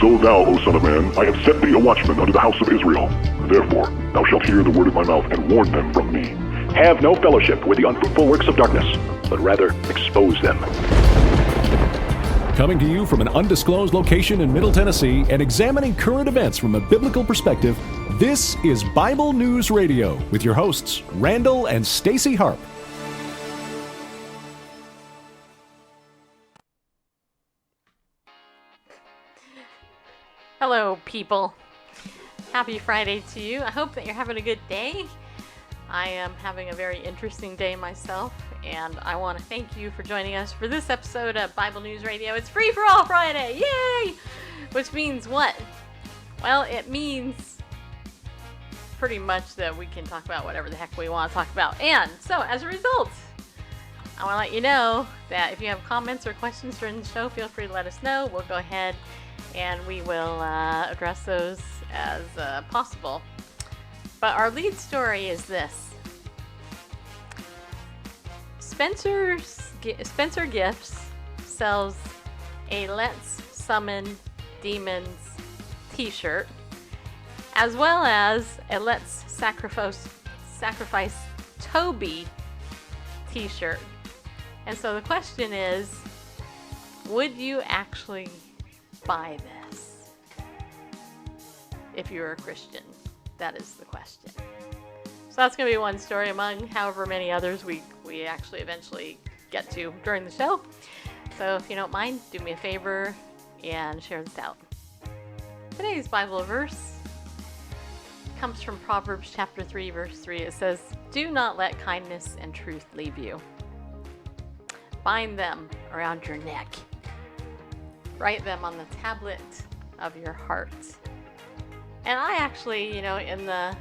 So thou, O son of man, I have set thee a watchman unto the house of Israel. Therefore, thou shalt hear the word of my mouth, and warn them from me. Have no fellowship with the unfruitful works of darkness, but rather expose them. Coming to you from an undisclosed location in Middle Tennessee and examining current events from a biblical perspective, this is Bible News Radio with your hosts, Randall and Stacy Harp. Hello, people. Happy Friday to you. I hope that you're having a good day. I am having a very interesting day myself, and I want to thank you for joining us for this episode of Bible News Radio. It's Free for All Friday! Yay! Which means what? Well, it means pretty much that we can talk about whatever the heck we want to talk about. And so, as a result, I want to let you know that if you have comments or questions during the show, feel free to let us know. We'll go ahead and we will address those as possible. But our lead story is this. Spencer Gifts sells a Let's Summon Demons t-shirt, as well as a Let's Sacrifice Toby t-shirt. And so the question is, would you actually buy this if you're a Christian? That is the question. So that's going to be one story among however many others we actually eventually get to during the show. So if you don't mind, do me a favor and share this out. Today's Bible verse comes from Proverbs chapter 3, verse 3. It says, "Do not let kindness and truth leave you. Bind them around your neck. Write them on the tablet of your heart." And I actually, in the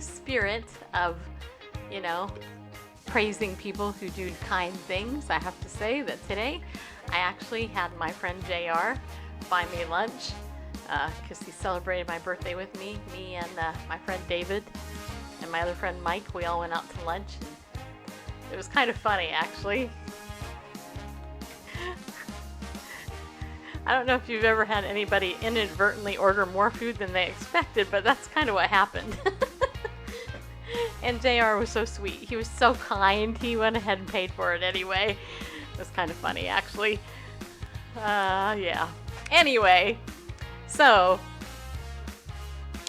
spirit of, praising people who do kind things, I have to say that today I actually had my friend JR buy me lunch because he celebrated my birthday with me. Me and my friend David and my other friend Mike, we all went out to lunch, and it was kind of funny, actually. I don't know if you've ever had anybody inadvertently order more food than they expected, but that's kind of what happened. And JR was so sweet. He was so kind. He went ahead and paid for it anyway. It was kind of funny, actually. Yeah. Anyway, so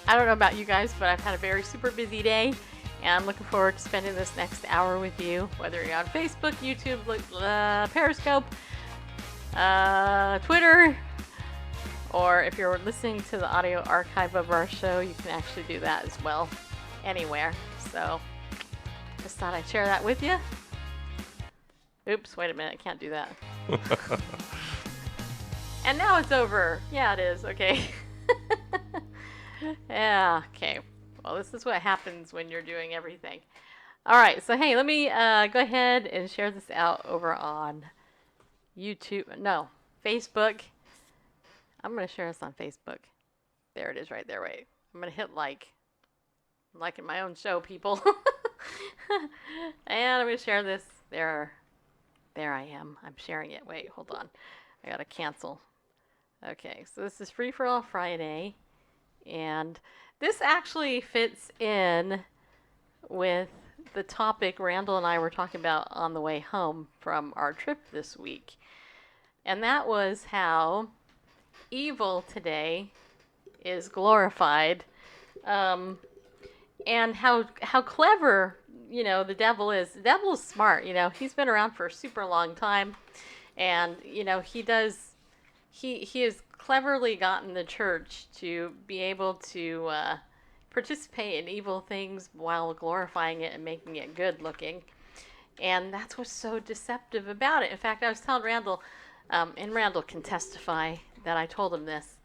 I don't know about you guys, but I've had a very super busy day, and I'm looking forward to spending this next hour with you, whether you're on Facebook, YouTube, Periscope, Twitter, or if you're listening to the audio archive of our show, you can actually do that as well, anywhere. So just thought I'd share that with you. Oops, wait a minute, I can't do that. And now it's over. Yeah, it is. Okay. Yeah, okay. Well, this is what happens when you're doing everything. All right, so hey, let me go ahead and share this out over on Facebook. I'm going to share this on Facebook. There it is right there. Wait. I'm going to hit like. I'm liking my own show, people. And I'm going to share this. There I am. I'm sharing it. Wait, hold on. I got to cancel. Okay, so this is Free for All Friday. And this actually fits in with the topic Randall and I were talking about on the way home from our trip this week. And that was how evil today is glorified, and how clever, the devil is. The devil is smart, He's been around for a super long time, and, he has cleverly gotten the church to be able to participate in evil things while glorifying it and making it good looking. And that's what's so deceptive about it. In fact, I was telling Randall, and Randall can testify that I told him this.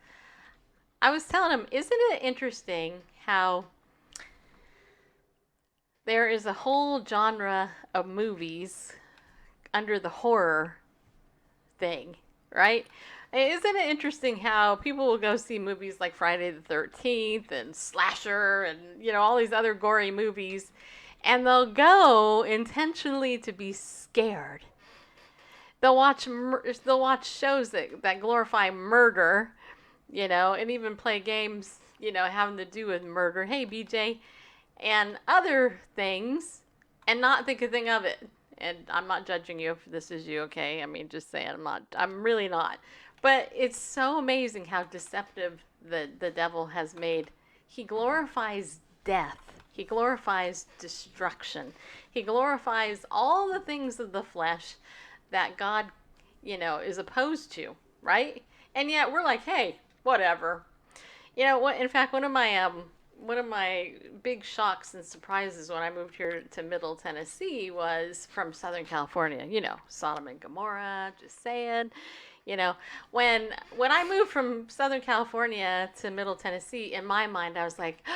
I was telling him, isn't it interesting how there is a whole genre of movies under the horror thing, right? Isn't it interesting how people will go see movies like Friday the 13th and Slasher and, all these other gory movies, and they'll go intentionally to be scared. They'll watch shows that glorify murder, and even play games, having to do with murder. Hey, BJ, and other things, and not think a thing of it. And I'm not judging you if this is you, okay? I mean, just saying, I'm really not. But it's so amazing how deceptive the devil has made. He glorifies death. He glorifies destruction. He glorifies all the things of the flesh that God, is opposed to, right? And yet we're like, hey, whatever. In fact, one of my big shocks and surprises when I moved here to Middle Tennessee was from Southern California. Sodom and Gomorrah, just saying. When I moved from Southern California to Middle Tennessee, in my mind, I was like,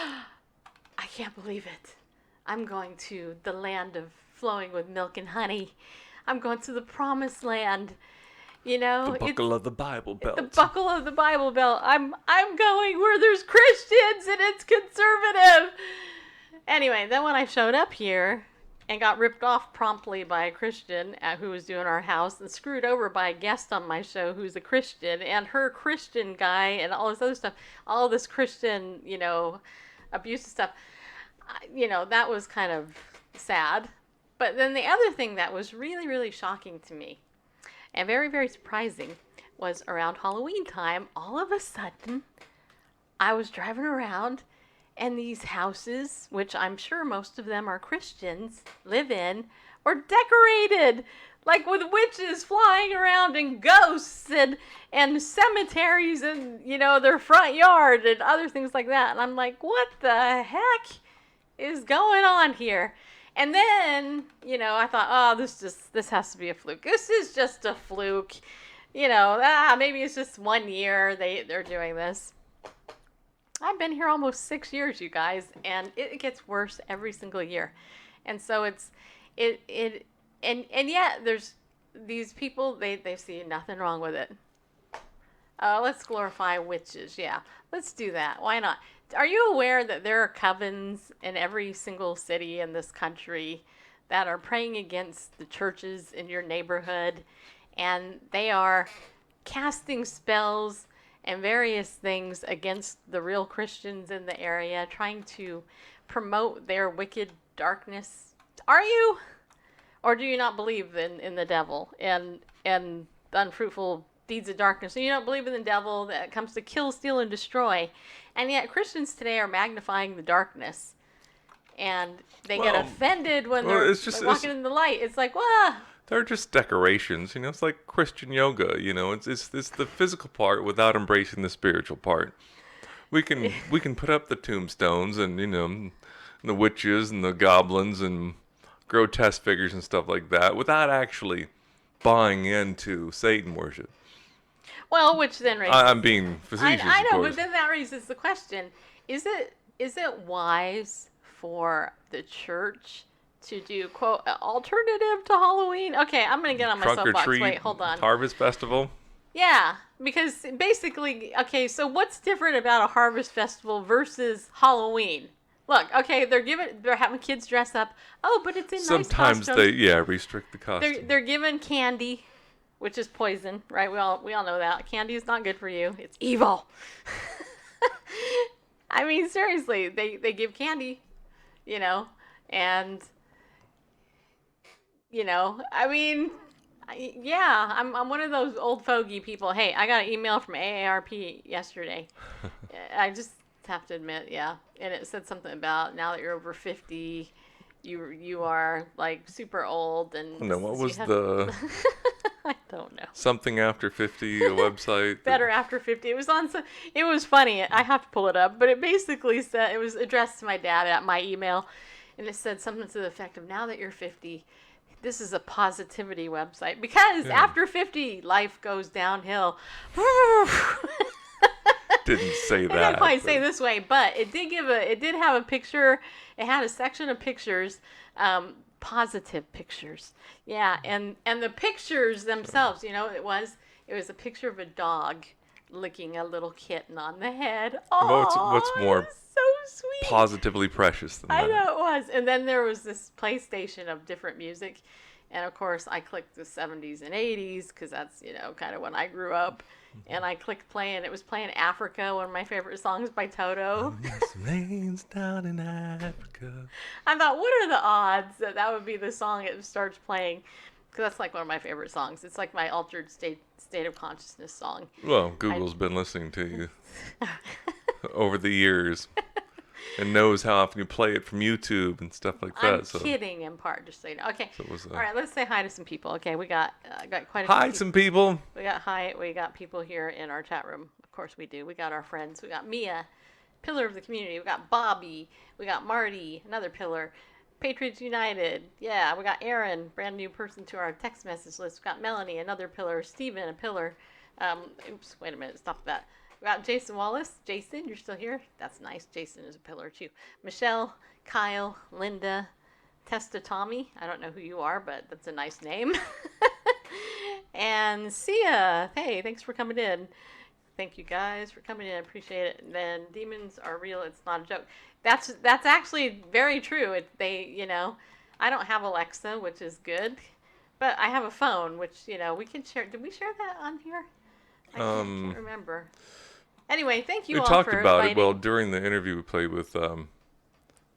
I can't believe it. I'm going to the land of flowing with milk and honey. I'm going to the promised land. The buckle of the Bible Belt. The buckle of the Bible Belt. I'm going where there's Christians and it's conservative. Anyway, then when I showed up here and got ripped off promptly by a Christian who was doing our house and screwed over by a guest on my show who's a Christian and her Christian guy and all this other stuff, all this Christian, abusive stuff, that was kind of sad. But then the other thing that was really, really shocking to me and very, very surprising was around Halloween time, all of a sudden, I was driving around and these houses, which I'm sure most of them are Christians, live in, were decorated like with witches flying around and ghosts and cemeteries and, their front yard and other things like that. And I'm like, what the heck is going on here? And then, I thought, oh, this has to be a fluke. This is just a fluke. Maybe it's just 1 year they're doing this. I've been here almost 6 years, you guys, and it gets worse every single year. And so and yet there's these people, they see nothing wrong with it. Let's glorify witches. Yeah, let's do that. Why not? Are you aware that there are covens in every single city in this country that are praying against the churches in your neighborhood, and they are casting spells and various things against the real Christians in the area, trying to promote their wicked darkness? Are you? Or do you not believe in the devil and the unfruitful deeds of darkness? So you don't believe in the devil that comes to kill, steal, and destroy. And yet Christians today are magnifying the darkness. And they get offended when they're walking in the light. It's like, well, they're just decorations, It's like Christian yoga, It's the physical part without embracing the spiritual part. We can put up the tombstones and the witches and the goblins and grotesque figures and stuff like that without actually buying into Satan worship. Well, which then raises... I'm being facetious, I know, of course. but then that raises the question: is it wise for the church to do, quote, alternative to Halloween? Okay, I'm going to get on my Trunk soapbox. or treat, Wait, hold on. Harvest festival? Yeah, because basically, okay, so what's different about a harvest festival versus Halloween? Look, okay, they're having kids dress up. Oh, but it's in Sometimes nice costumes. they restrict the costume. They're giving candy, which is poison, right? We all know that. Candy is not good for you. It's evil. I mean, seriously, they give candy, and I mean, yeah, I'm one of those old fogey people. Hey, I got an email from AARP yesterday. I just have to admit, yeah, and it said something about now that you're over 50, you are like super old. And no, what was the? I don't know. Something after 50, a website. Better after 50. It was on. It was funny. I have to pull it up, but it basically said, it was addressed to my dad at my email, and it said something to the effect of, now that you're 50. This is a positivity website because after 50, life goes downhill. Didn't say that. I didn't quite say this way, but it did have a picture. It had a section of pictures, positive pictures. Yeah, and the pictures themselves, it was a picture of a dog licking a little kitten on the head. Oh, what's more so sweet, positively precious than that? I know it was. And then there was this PlayStation of different music, and of course I clicked the 70s and 80s because that's kind of when I grew up. and I clicked play, and it was playing Africa, one of my favorite songs by Toto. Yes, rains down in Africa. I thought, what are the odds that that would be the song it starts playing? Because that's like one of my favorite songs. It's like my altered state of consciousness song. Well, Google's been listening to you over the years and knows how often you play it from YouTube and stuff like that. I'm kidding in part, just so you know. Okay. So it was, all right, let's say hi to some people. Okay, we got quite a few hi, people. some people. We got people here in our chat room. Of course we do. We got our friends. We got Mia, pillar of the community. We got Bobby. We got Marty, another pillar. Patriots United. Yeah, we got Aaron, brand new person to our text message list. We got Melanie, another pillar. Steven, a pillar. Oops, wait a minute. Stop that. We got Jason Wallace. Jason, you're still here? That's nice. Jason is a pillar too. Michelle, Kyle, Linda, Testa Tommy. I don't know who you are, but that's a nice name. And Sia. Hey, thanks for coming in. Thank you guys for coming in. I appreciate it. And then demons are real. It's not a joke. That's actually very true. I don't have Alexa, which is good, but I have a phone, which we can share. Did we share that on here? I can't remember. Anyway, thank you all for inviting. We talked about it. Well, during the interview we played with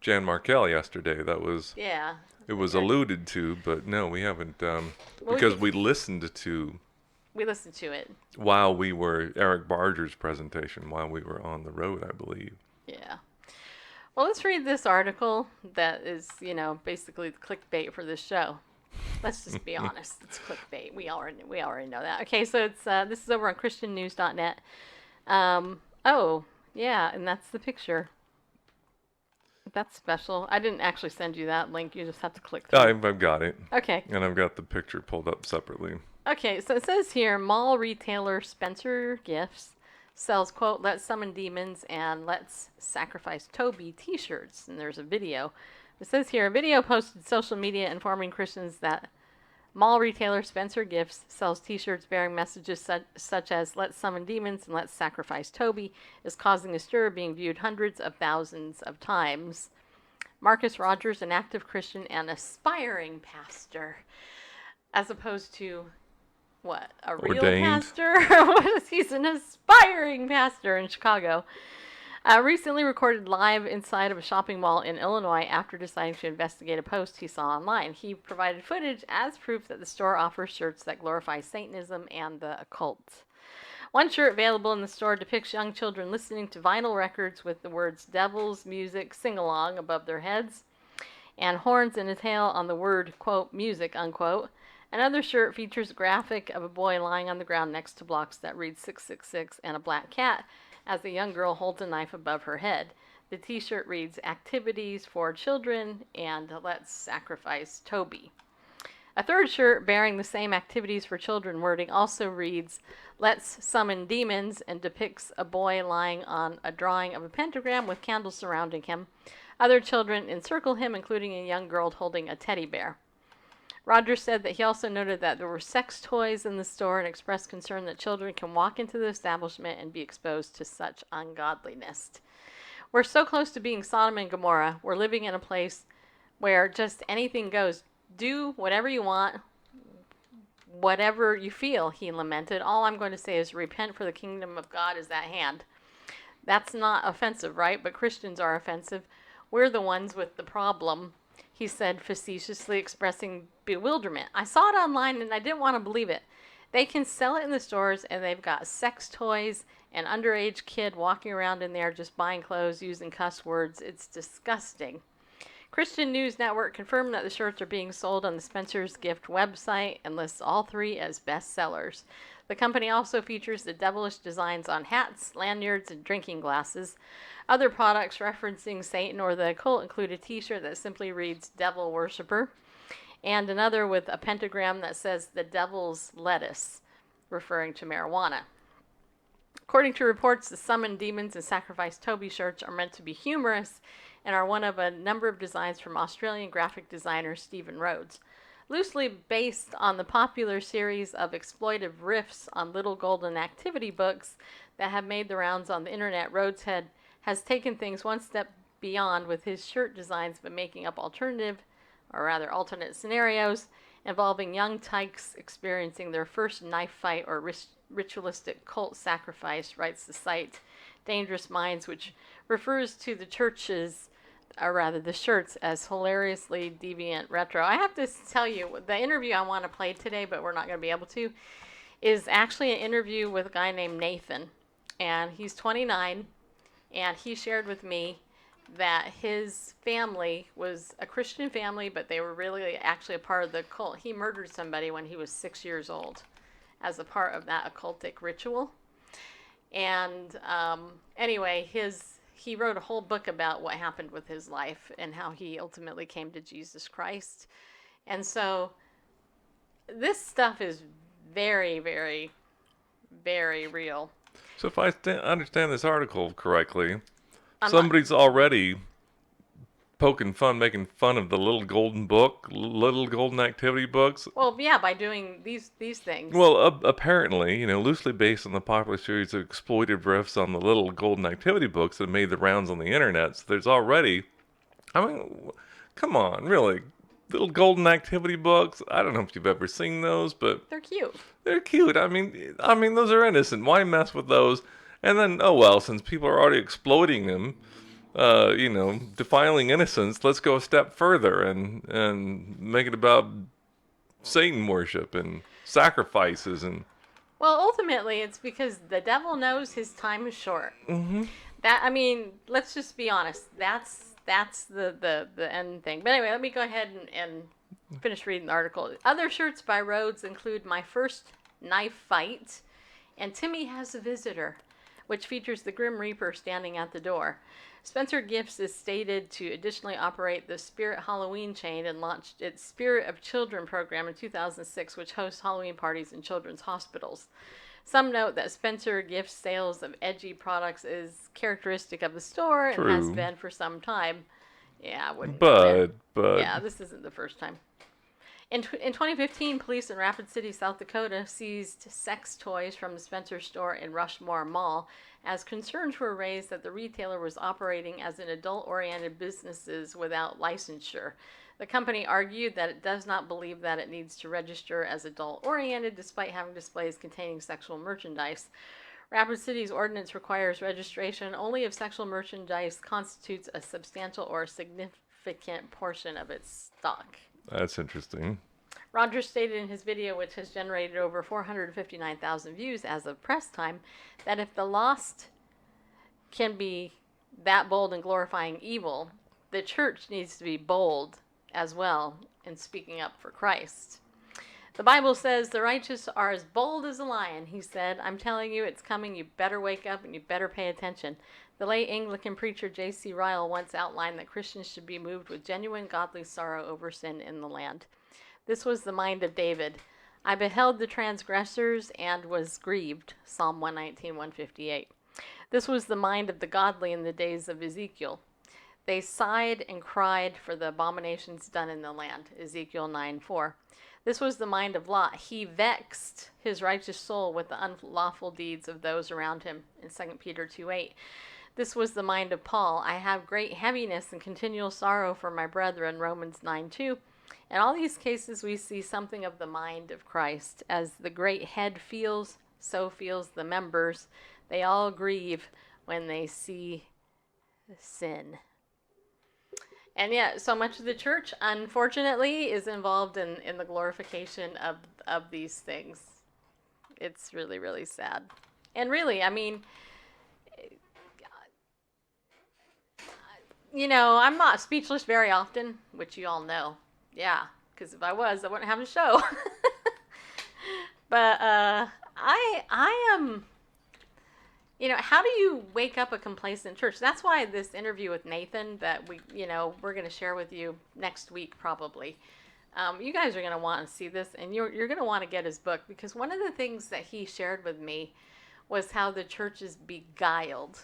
Jan Markell yesterday. That was It was alluded to, but no, we haven't because we listened to. We listened to it while we were Eric Barger's presentation while we were on the road, I believe. Yeah. Well, let's read this article that is, basically the clickbait for this show. Let's just be honest. It's clickbait. We already know that. Okay, so it's this is over on christiannews.net. Oh, yeah, and that's the picture. That's special. I didn't actually send you that link. You just have to click through. I've got it. Okay. And I've got the picture pulled up separately. Okay, so it says here, mall retailer Spencer Gifts sells, quote, Let's Summon Demons and Let's Sacrifice Toby t-shirts. And there's a video. It says here, a video posted to social media informing Christians that mall retailer Spencer Gifts sells t-shirts bearing messages such as Let's Summon Demons and Let's Sacrifice Toby is causing a stir, being viewed hundreds of thousands of times. Marcus Rogers, an active Christian and aspiring pastor, as opposed to... What, a real ordained pastor? He's an aspiring pastor in Chicago. Recently recorded live inside of a shopping mall in Illinois after deciding to investigate a post he saw online. He provided footage as proof that the store offers shirts that glorify Satanism and the occult. One shirt available in the store depicts young children listening to vinyl records with the words Devil's Music Sing-Along above their heads and horns and a tail on the word, quote, music, unquote. Another shirt features a graphic of a boy lying on the ground next to blocks that read 666 and a black cat as a young girl holds a knife above her head. The t-shirt reads Activities for Children and Let's Sacrifice Toby. A third shirt bearing the same Activities for Children wording also reads Let's Summon Demons and depicts a boy lying on a drawing of a pentagram with candles surrounding him. Other children encircle him, including a young girl holding a teddy bear. Rogers said that he also noted that there were sex toys in the store and expressed concern that children can walk into the establishment and be exposed to such ungodliness. We're so close to being Sodom and Gomorrah. We're living in a place where just anything goes. Do whatever you want, whatever you feel, he lamented. All I'm going to say is repent, for the kingdom of God is at hand. That's not offensive, right? But Christians are offensive. We're the ones with the problem, he said, facetiously expressing bewilderment. I saw it online and I didn't want to believe it. They can sell it in the stores and they've got sex toys and underage kid walking around in there just buying clothes using cuss words. It's disgusting. Christian News Network confirmed that the shirts are being sold on the Spencer's Gift website and lists all three as bestsellers. The company also features the devilish designs on hats, lanyards, and drinking glasses. Other products referencing Satan or the occult include a t-shirt that simply reads Devil Worshipper and another with a pentagram that says the Devil's Lettuce, referring to marijuana. According to reports, the Summon Demons and Sacrifice Toby shirts are meant to be humorous and are one of a number of designs from Australian graphic designer Stephen Rhodes. Loosely based on the popular series of exploitive riffs on Little Golden activity books that have made the rounds on the internet, Rhodes has taken things one step beyond with his shirt designs by making up alternate scenarios involving young tykes experiencing their first knife fight or ritualistic cult sacrifice, writes the site Dangerous Minds, which refers to the churches, or rather the shirts, as hilariously deviant retro. I have to tell you, the interview I want to play today, but we're not going to be able to, is actually an interview with a guy named Nathan. And he's 29, and he shared with me that his family was a Christian family, but they were really actually a part of the cult. He murdered somebody when he was 6 years old as a part of that occultic ritual. And anyway, he wrote a whole book about what happened with his life and how he ultimately came to Jesus Christ. And so this stuff is very, very, very real. So if I understand this article correctly, somebody's already poking fun, making fun of the little golden book, little golden activity books. Well, yeah, by doing these things. Well, apparently, loosely based on the popular series of exploited riffs on the little golden activity books that made the rounds on the internet. So there's already, come on, really, little golden activity books. I don't know if you've ever seen those, but they're cute. They're cute. I mean, those are innocent. Why mess with those? And then, oh well, since people are already exploiting them, defiling innocence, let's go a step further and make it about Satan worship and sacrifices and. Well, ultimately, it's because the devil knows his time is short. Mm-hmm. Let's just be honest. That's the end thing. But anyway, let me go ahead and finish reading the article. Other shirts by Rhodes include My First Knife Fight and Timmy Has a Visitor, which features the Grim Reaper standing at the door. Spencer Gifts is stated to additionally operate the Spirit Halloween chain and launched its Spirit of Children program in 2006, which hosts Halloween parties in children's hospitals. Some note that Spencer Gifts' sales of edgy products is characteristic of the store and has been for some time. Yeah, I wouldn't. But yeah, this isn't the first time. In 2015, police in Rapid City, South Dakota, seized sex toys from the Spencer store in Rushmore Mall as concerns were raised that the retailer was operating as an adult-oriented business without licensure. The company argued that it does not believe that it needs to register as adult-oriented despite having displays containing sexual merchandise. Rapid City's ordinance requires registration only if sexual merchandise constitutes a substantial or significant portion of its stock. That's interesting. Rogers stated in his video, which has generated over 459,000 views as of press time, that if the lost can be that bold in glorifying evil, the church needs to be bold as well in speaking up for Christ. The Bible says the righteous are as bold as a lion, he said. I'm telling you, it's coming. You better wake up and you better pay attention. The late Anglican preacher J.C. Ryle once outlined that Christians should be moved with genuine godly sorrow over sin in the land. This was the mind of David. I beheld the transgressors and was grieved, Psalm 119, 158. This was the mind of the godly in the days of Ezekiel. They sighed and cried for the abominations done in the land, Ezekiel 9:4. This was the mind of Lot. He vexed his righteous soul with the unlawful deeds of those around him, in 2 Peter 2:8. This was the mind of Paul. I have great heaviness and continual sorrow for my brethren, Romans 9:2. In all these cases, we see something of the mind of Christ. As the great head feels, so feels the members. They all grieve when they see sin. And yet, so much of the church, unfortunately, is involved in the glorification of these things. It's really, really sad. And really, I'm not speechless very often, which you all know. Yeah, because if I was, I wouldn't have a show. But I am... how do you wake up a complacent church? That's why this interview with Nathan that we're going to share with you next week probably. You guys are going to want to see this, and you're going to want to get his book, because one of the things that he shared with me was how the church is beguiled,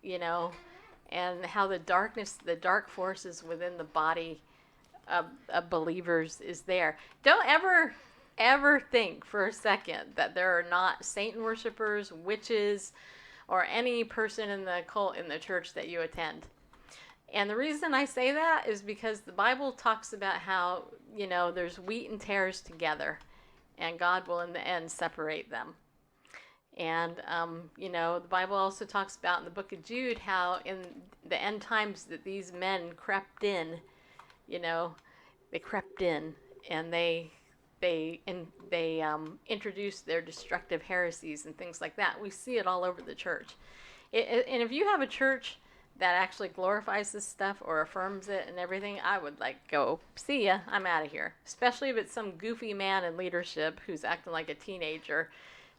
and how the dark forces within the body of believers is there. Don't ever think for a second that there are not Satan worshipers, witches, or any person in the cult in the church that you attend. And the reason I say that is because the Bible talks about how, there's wheat and tares together, and God will in the end separate them. And, the Bible also talks about in the book of Jude how in the end times that these men crept in, they crept in and they introduced their destructive heresies and things like that. We see it all over the church. And if you have a church that actually glorifies this stuff or affirms it and everything, I would go, see ya, I'm out of here. Especially if it's some goofy man in leadership who's acting like a teenager,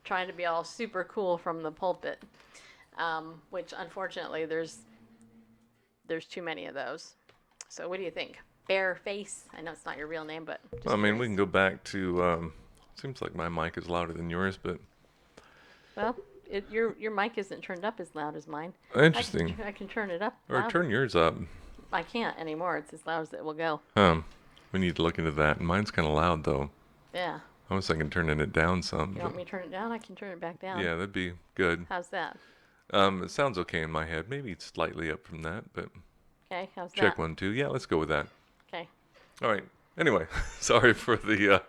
trying to be all super cool from the pulpit, which unfortunately there's too many of those. So what do you think? Bareface? I know it's not your real name, but just I mean, curious. we can go back to. Seems like my mic is louder than yours, but Well, your mic isn't turned up as loud as mine. interesting. I can turn it up. Or louder. turn yours up. I can't anymore. It's as loud as it will go. We need to look into that. Mine's kind of loud though. Yeah. I was thinking turning it down some. You want me to turn it down? I can turn it back down. Yeah, that'd be good. How's that? It sounds okay in my head. Maybe it's slightly up from that, but Okay. How's check that? 1, 2. Yeah, let's go with that. Okay. All right. Anyway, sorry for the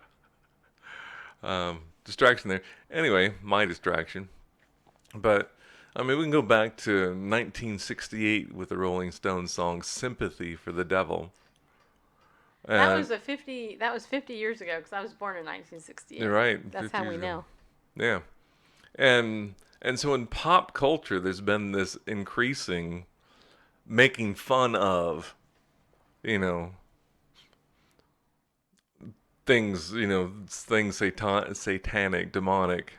distraction there. Anyway, my distraction. But, I mean, we can go back to 1968 with the Rolling Stones song Sympathy for the Devil. That And- was 50 years ago because I was born in 1968. You're right. That's 50 how we years ago. know. Yeah. And so in pop culture, there's been this increasing making fun of, things, things satanic, demonic,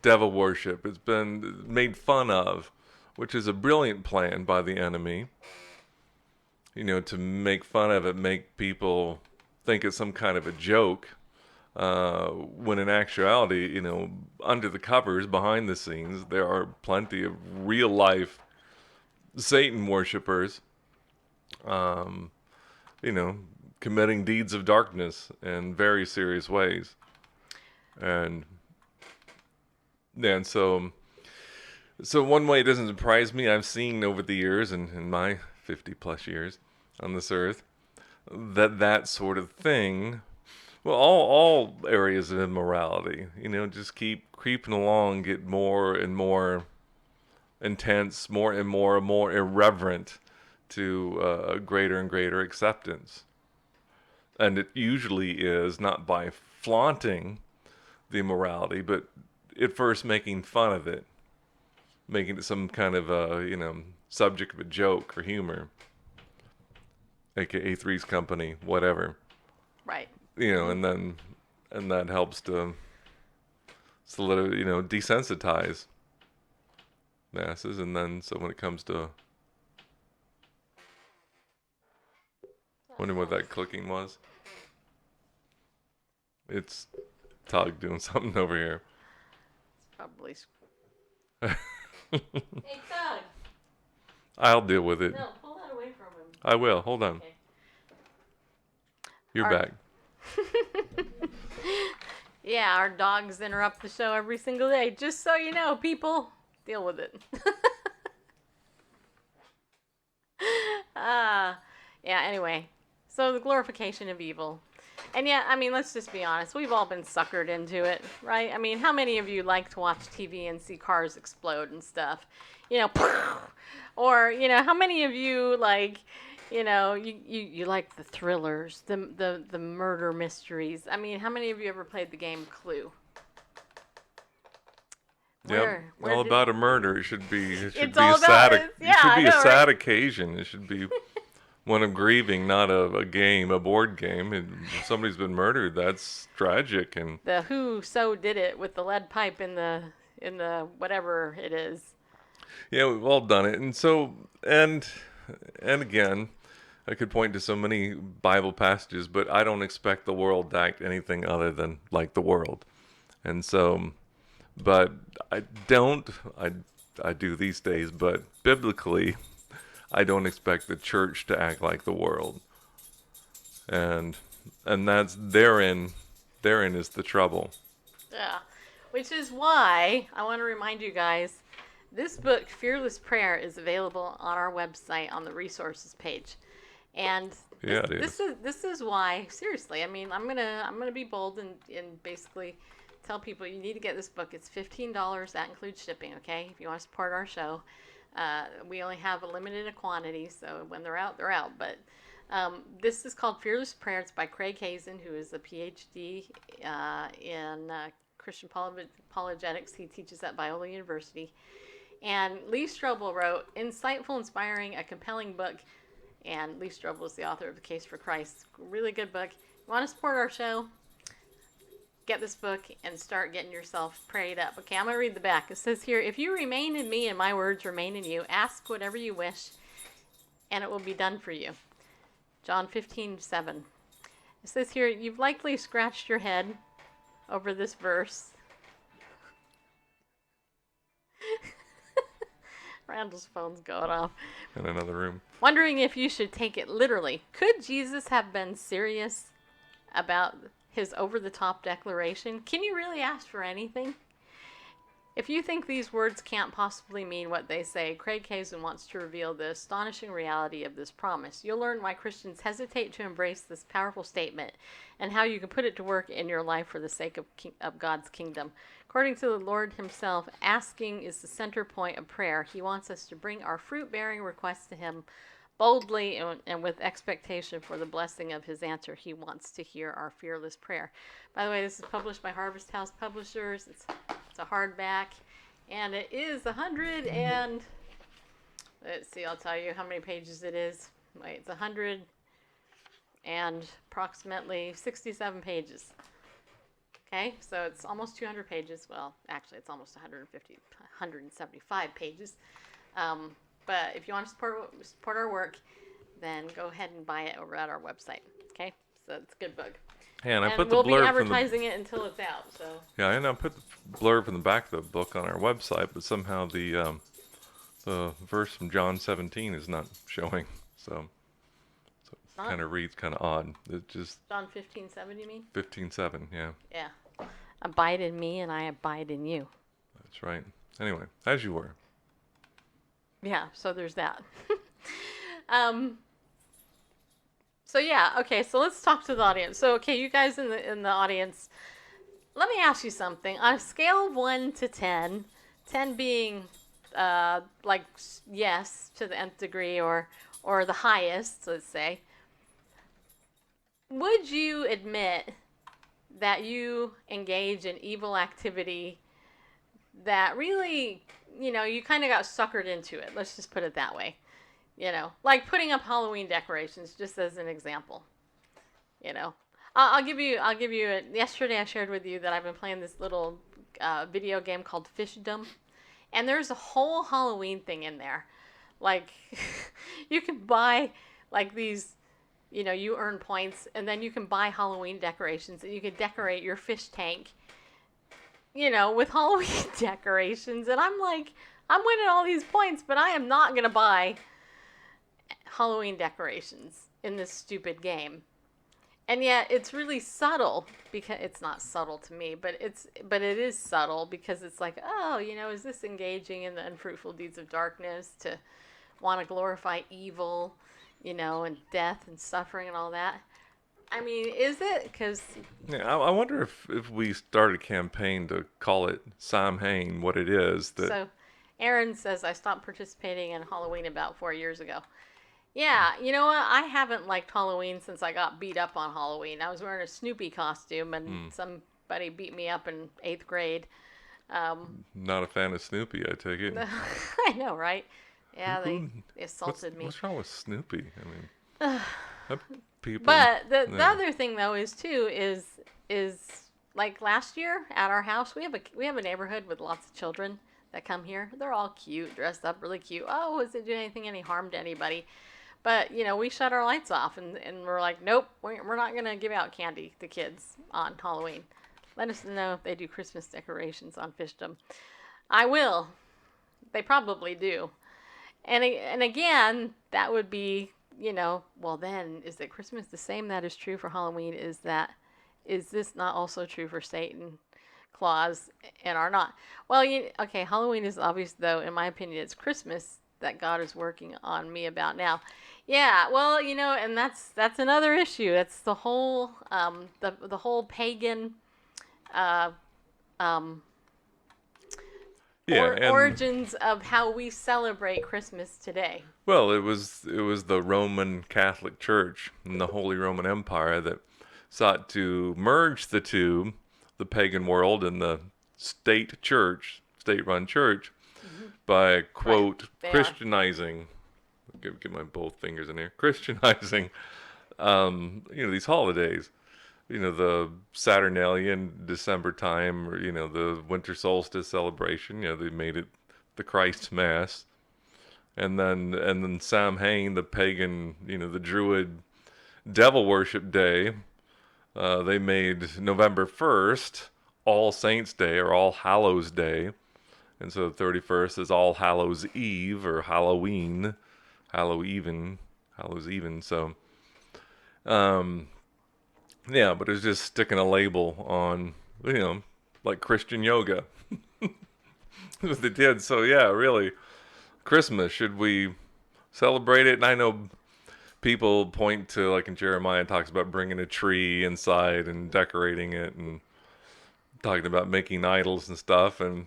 devil worship. It's been made fun of, which is a brilliant plan by the enemy, to make fun of it, make people think it's some kind of a joke, when in actuality, under the covers, behind the scenes, there are plenty of real life Satan worshipers, committing deeds of darkness in very serious ways. And so one way it doesn't surprise me, I've seen over the years, and in my 50 plus years on this earth, that sort of thing, well, all areas of immorality, just keep creeping along, get more and more intense, more and more irreverent, to a greater and greater acceptance. And it usually is not by flaunting the immorality, but at first making fun of it, making it some kind of subject of a joke or humor, aka Three's Company, whatever. Right. And that helps to desensitize masses. And then so when it comes to, wondering what that clicking was. It's Tug doing something over here. Probably. Hey, Doug. I'll deal with it. No, pull that away from him. I will. Hold on. Okay. You're All back. Yeah, our dogs interrupt the show every single day. Just so you know, people, deal with it. Anyway. So the glorification of evil. And yeah, I mean, let's just be honest. We've all been suckered into it, right? I mean, how many of you like to watch TV and see cars explode and stuff? Or, how many of you like, you like the thrillers, the murder mysteries? I mean, how many of you ever played the game Clue? Yep. All about a murder. It should be. It should It's be all a sad. about it. It Yeah, should I be know, a sad right? occasion. It should be one of grieving, not a game, a board game. If somebody's been murdered, that's tragic. And The Who so did it with the lead pipe in the whatever it is. yeah, we've all done it. And so and again, I could point to so many Bible passages, but I don't expect the world to act anything other than like the world. And so, but I do these days, but biblically, I don't expect the church to act like the world. And that's therein is the trouble. Yeah. Which is why I want to remind you guys, this book, Fearless Prayer, is available on our website on the resources page. And Yeah, it this is why, seriously, I mean, I'm gonna be bold and basically tell people you need to get this book. It's $15. That includes shipping, okay? If you want to support our show. We only have a limited quantity, so when they're out, they're out. But this is called Fearless Prayer. It's by Craig Hazen, who is a PhD in Christian apologetics. He teaches at Biola University. And Lee Strobel wrote, insightful, inspiring, a compelling book. And Lee Strobel is the author of The Case for Christ. Really good book. If you want to support our show, get this book and start getting yourself prayed up. Okay, I'm going to read the back. It says here, if you remain in me and my words remain in you, ask whatever you wish, and it will be done for you. John 15:7. It says here, you've likely scratched your head over this verse. Randall's phone's going off. In another room. Wondering if you should take it literally. Could Jesus have been serious about his over-the-top declaration? Can you really ask for anything? If you think these words can't possibly mean what they say, Craig Hazen wants to reveal the astonishing reality of this promise. You'll learn why Christians hesitate to embrace this powerful statement and how you can put it to work in your life for the sake of God's kingdom. According to the Lord himself, asking is the center point of prayer. He wants us to bring our fruit-bearing requests to him boldly and with expectation for the blessing of his answer. He wants to hear our fearless prayer. By the way, this is published by Harvest House Publishers. It's a hardback, and it is 100 and, let's see, I'll tell you how many pages it is. Wait, it's 100 and approximately 67 pages. Okay, so it's almost 200 pages. Well, actually, it's almost 175 pages. But if you want to support our work, then go ahead and buy it over at our website. Okay, so it's a good book. Yeah, and I put the we'll blurb be advertising it until it's out. So yeah, and I put the blurb in the back of the book on our website, but somehow the verse from John 17 is not showing. So it kind of reads kind of odd. It just John 15:7, you mean? 15:7, yeah. Yeah. Abide in me, and I abide in you. That's right. Anyway, as you were. Yeah, so there's that. So yeah, okay, so let's talk to the audience. So okay, you guys in the audience, let me ask you something. On a scale of 1 to 10, 10 being like yes to the nth degree or the highest, let's say, would you admit that you engage in evil activity that really, you kind of got suckered into it? Let's just put it that way. Like putting up Halloween decorations, just as an example. I'll give you yesterday I shared with you that I've been playing this little video game called Fishdom, and there's a whole Halloween thing in there. Like, you can buy like these, you earn points, and then you can buy Halloween decorations, and you can decorate your fish tank, with Halloween decorations. And I'm like, I'm winning all these points, but I am not going to buy Halloween decorations in this stupid game. And yet it's really subtle, because it's not subtle to me, but it is subtle, because it's like, oh, is this engaging in the unfruitful deeds of darkness to want to glorify evil, and death and suffering and all that? I mean, is it? Because yeah, I wonder if we start a campaign to call it Samhain, what it is. So Aaron says, I stopped participating in Halloween about 4 years ago. Yeah, you know what? I haven't liked Halloween since I got beat up on Halloween. I was wearing a Snoopy costume, and somebody beat me up in 8th grade. Not a fan of Snoopy, I take it. I know, right? Yeah, they assaulted me. What's wrong with Snoopy? I mean, people. But the other thing, though, is like last year at our house, we have a neighborhood with lots of children that come here. They're all cute, dressed up really cute. Oh, is it doing any harm to anybody? But, we shut our lights off, and we're like, nope, we're not going to give out candy to kids on Halloween. Let us know if they do Christmas decorations on Fishdom. I will. They probably do. And again, that would be, well then, is that Christmas the same that is true for Halloween? Is this not also true for Satan Claus and are not? Well, okay, Halloween is obvious, though. In my opinion, it's Christmas that God is working on me about now. Yeah, well, and that's another issue. It's the whole the whole pagan Yeah, origins of how we celebrate Christmas today. well, it was the Roman Catholic Church and the Holy Roman Empire that sought to merge the two, the pagan world and the state-run church, by quote They are. Christianizing. Get my both fingers in here. Christianizing, these holidays. The Saturnalian December time, or the winter solstice celebration. They made it the Christ Mass. And then Samhain, the pagan, the Druid devil worship day, they made November 1st All Saints Day or All Hallows Day. And so the 31st is All Hallows Eve or Halloween, Hallows Even. So, yeah, but it's just sticking a label on, like Christian yoga. That's what they did. So, yeah, really, Christmas, should we celebrate it? And I know people point to, like in Jeremiah, talks about bringing a tree inside and decorating it and talking about making idols and stuff. And,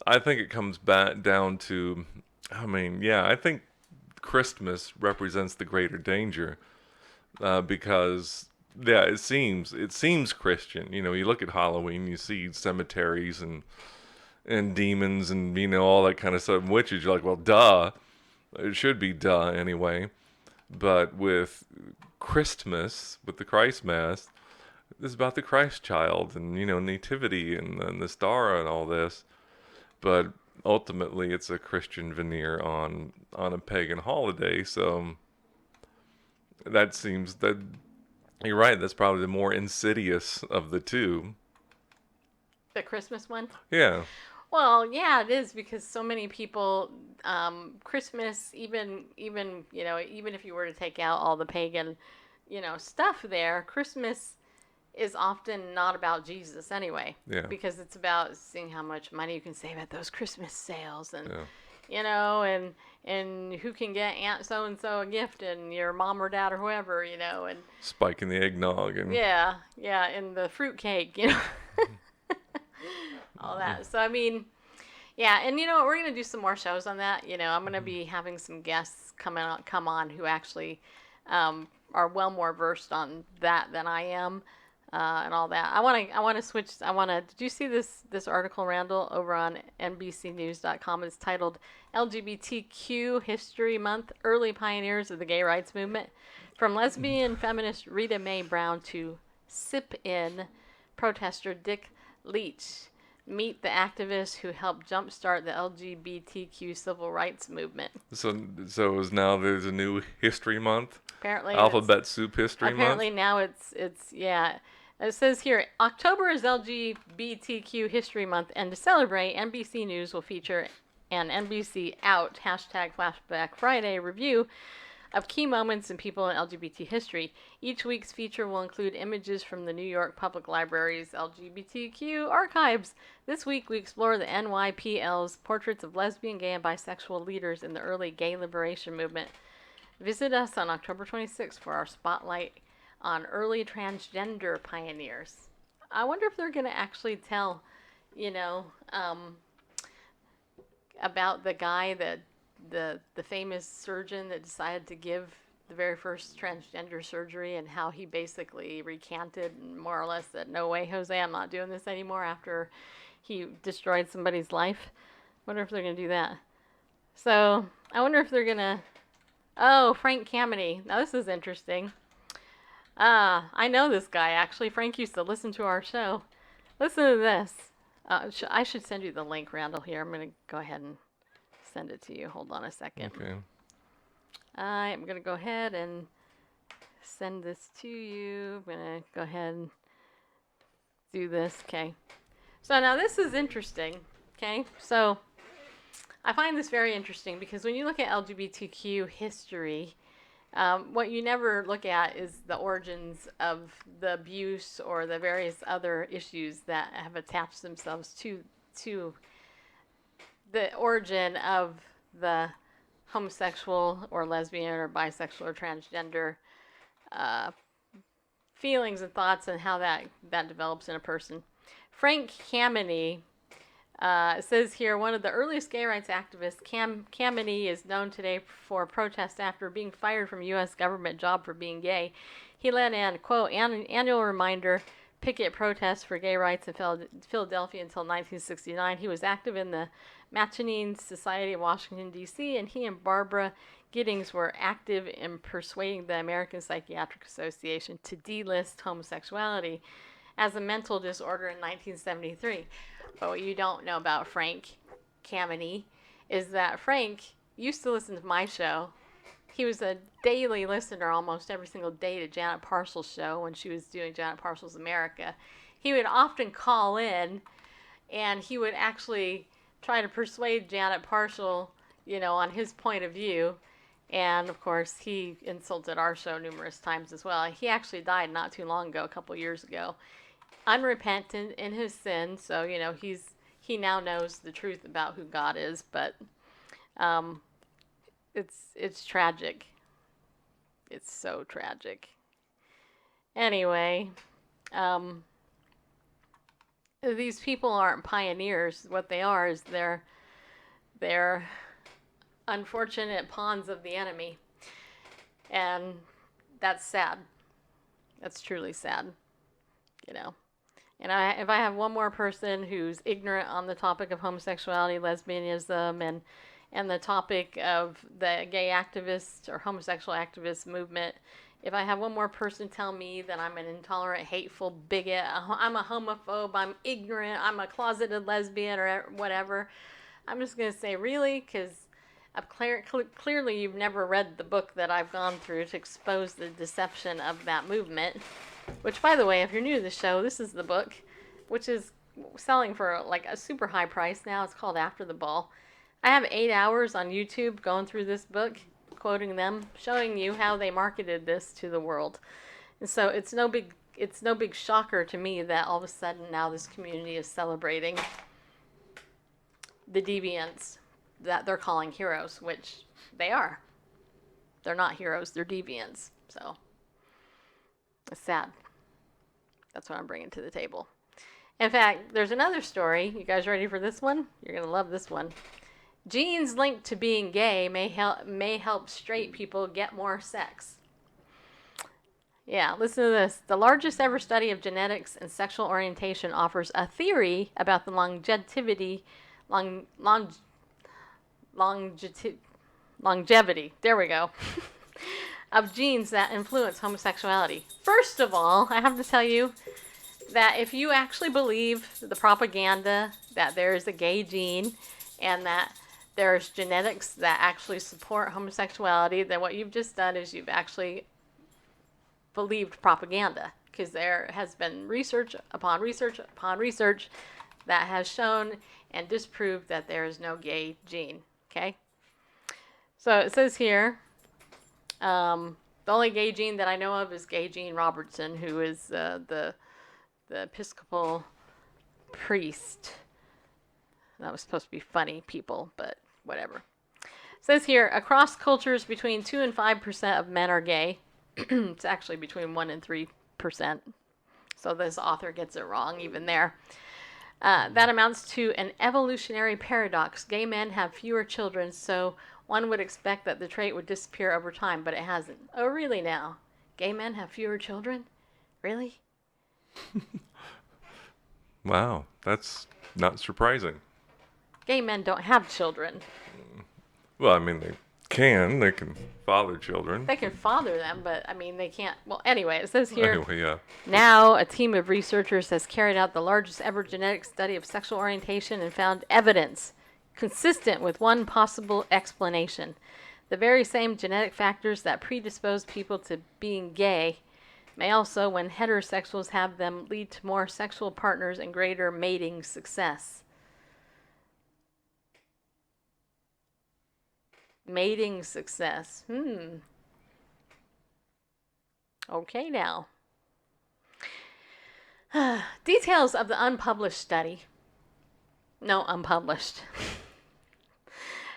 I think it comes back down to, I think Christmas represents the greater danger. Because it seems Christian. You look at Halloween, you see cemeteries and demons and all that kind of stuff, and witches. You're like, well, duh, it should be duh anyway. But with Christmas, with the Christ Mass, this is about the Christ child and nativity and the star and all this. But ultimately, it's a Christian veneer on a pagan holiday. So that seems that you're right. That's probably the more insidious of the two. The Christmas one? Yeah. Well, yeah, it is, because so many people, Christmas, even if you were to take out all the pagan, stuff there, Christmas is often not about Jesus anyway. Yeah. Because it's about seeing how much money you can save at those Christmas sales and, Yeah. and who can get Aunt so-and-so a gift and your mom or dad or whoever, and Spiking the eggnog and yeah, and the fruitcake, all that. So, yeah, and we're going to do some more shows on that. I'm going to be having some guests come on who actually are well more versed on that than I am, and all that. I want to switch. Did you see this article, Randall, over on NBCnews.com? It's titled LGBTQ History Month, Early Pioneers of the Gay Rights Movement. From lesbian feminist Rita Mae Brown to sip-in protester Dick Leach. Meet the activists who helped jumpstart the LGBTQ civil rights movement. So is now there's a new History Month? Apparently, Alphabet Soup History apparently Month? now it's yeah. It says here, October is LGBTQ History Month, and to celebrate, NBC News will feature an NBC Out #Flashback Friday review of key moments in people in LGBT history. Each week's feature will include images from the New York Public Library's LGBTQ archives. This week, we explore the NYPL's portraits of lesbian, gay, and bisexual leaders in the early gay liberation movement. Visit us on October 26th for our spotlight on early transgender pioneers. I wonder if they're going to actually tell, about the guy that the famous surgeon that decided to give the very first transgender surgery, and how he basically recanted and more or less said, no way, Jose, I'm not doing this anymore, after he destroyed somebody's life. Wonder if they're going to do that. So I wonder if they're going to... Oh, Frank Kameny. Now this is interesting. I know this guy, actually. Frank used to listen to our show. Listen to this. I should send you the link, Randall, here. I'm going to go ahead and send it to you. Hold on a second. Okay. I'm going to go ahead and send this to you. I'm going to go ahead and do this. Okay. So now this is interesting. Okay. So I find this very interesting because when you look at LGBTQ history, what you never look at is the origins of the abuse or the various other issues that have attached themselves to the origin of the homosexual or lesbian or bisexual or transgender feelings and thoughts, and how that develops in a person. Frank Kameny, it says here, one of the earliest gay rights activists, Kameny is known today for protest after being fired from a U.S. government job for being gay. He led an, quote, annual reminder picket protests for gay rights in Philadelphia until 1969. He was active in the Manchineen Society of Washington, D.C., and he and Barbara Giddings were active in persuading the American Psychiatric Association to delist homosexuality as a mental disorder in 1973. But what you don't know about Frank Kameny is that Frank used to listen to my show. He was a daily listener almost every single day to Janet Parcel's show when she was doing Janet Parcel's America. He would often call in, and he would actually try to persuade Janet Parcel, on his point of view. And, of course, he insulted our show numerous times as well. He actually died not too long ago, a couple years ago. Unrepentant in his sin, so, he now knows the truth about who God is, but it's tragic. It's so tragic. Anyway, these people aren't pioneers. What they are is they're unfortunate pawns of the enemy. And that's sad. That's truly sad. And if I have one more person who's ignorant on the topic of homosexuality, lesbianism, and the topic of the gay activist or homosexual activist movement, if I have one more person tell me that I'm an intolerant, hateful bigot, I'm a homophobe, I'm ignorant, I'm a closeted lesbian or whatever, I'm just going to say, really? Because clearly you've never read the book that I've gone through to expose the deception of that movement. Which, by the way, if you're new to the show, this is the book, which is selling for like a super high price now. It's called After the Ball. I have 8 hours on YouTube going through this book, quoting them, showing you how they marketed this to the world. And so it's no big shocker to me that all of a sudden now this community is celebrating the deviants that they're calling heroes, which they are. They're not heroes, they're deviants. So it's sad. That's what I'm bringing to the table. In fact, there's another story. You guys ready for this one? You're going to love this one. Genes linked to being gay may help straight people get more sex. Yeah, listen to this. The largest ever study of genetics and sexual orientation offers a theory about the longevity. There we go. Of genes that influence homosexuality. First of all, I have to tell you that if you actually believe the propaganda that there is a gay gene and that there's genetics that actually support homosexuality, then what you've just done is you've actually believed propaganda, because there has been research upon research upon research that has shown and disproved that there is no gay gene. Okay? So it says here, the only gay gene that I know of is gay Gene Robertson, who is the Episcopal priest. That was supposed to be funny, people, but whatever. It says here, across cultures, between 2 and 5% of men are gay. It's actually between 1 and 3%. So this author gets it wrong even there. That amounts to an evolutionary paradox. Gay men have fewer children, so one would expect that the trait would disappear over time, but it hasn't. Oh, really now? Gay men have fewer children? Really? Wow, that's not surprising. Gay men don't have children. Well, I mean, they can father children. They can father them, but, I mean, they can't. Well, anyway, it says here, Anyway, yeah. now a team of researchers has carried out the largest ever genetic study of sexual orientation and found evidence consistent with one possible explanation. The very same genetic factors that predispose people to being gay may also, when heterosexuals have them, lead to more sexual partners and greater mating success. Mating success. Okay now. Details of the unpublished study. No, unpublished.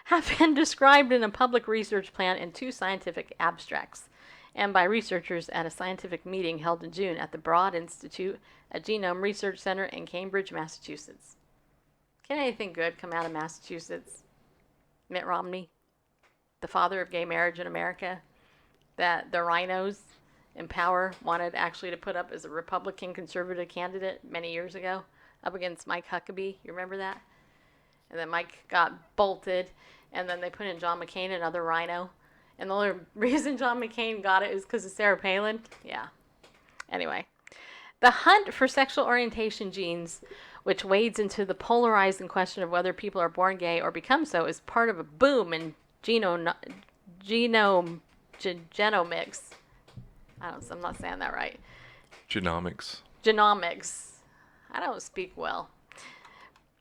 Have been described in a public research plan in 2 scientific abstracts. and by researchers at a scientific meeting held in June at the Broad Institute, a genome research center in Cambridge, Massachusetts. Can anything good come out of Massachusetts? Mitt Romney, the father of gay marriage in America, that the rhinos in power wanted actually to put up as a Republican conservative candidate many years ago, up against Mike Huckabee. You remember that? And then Mike got bolted, and then they put in John McCain, another rhino. And the only reason John McCain got it is because of Sarah Palin. Yeah. Anyway. The hunt for sexual orientation genes, which wades into the polarizing question of whether people are born gay or become so, is part of a boom in genomics. I'm not saying that right. Genomics. I don't speak well.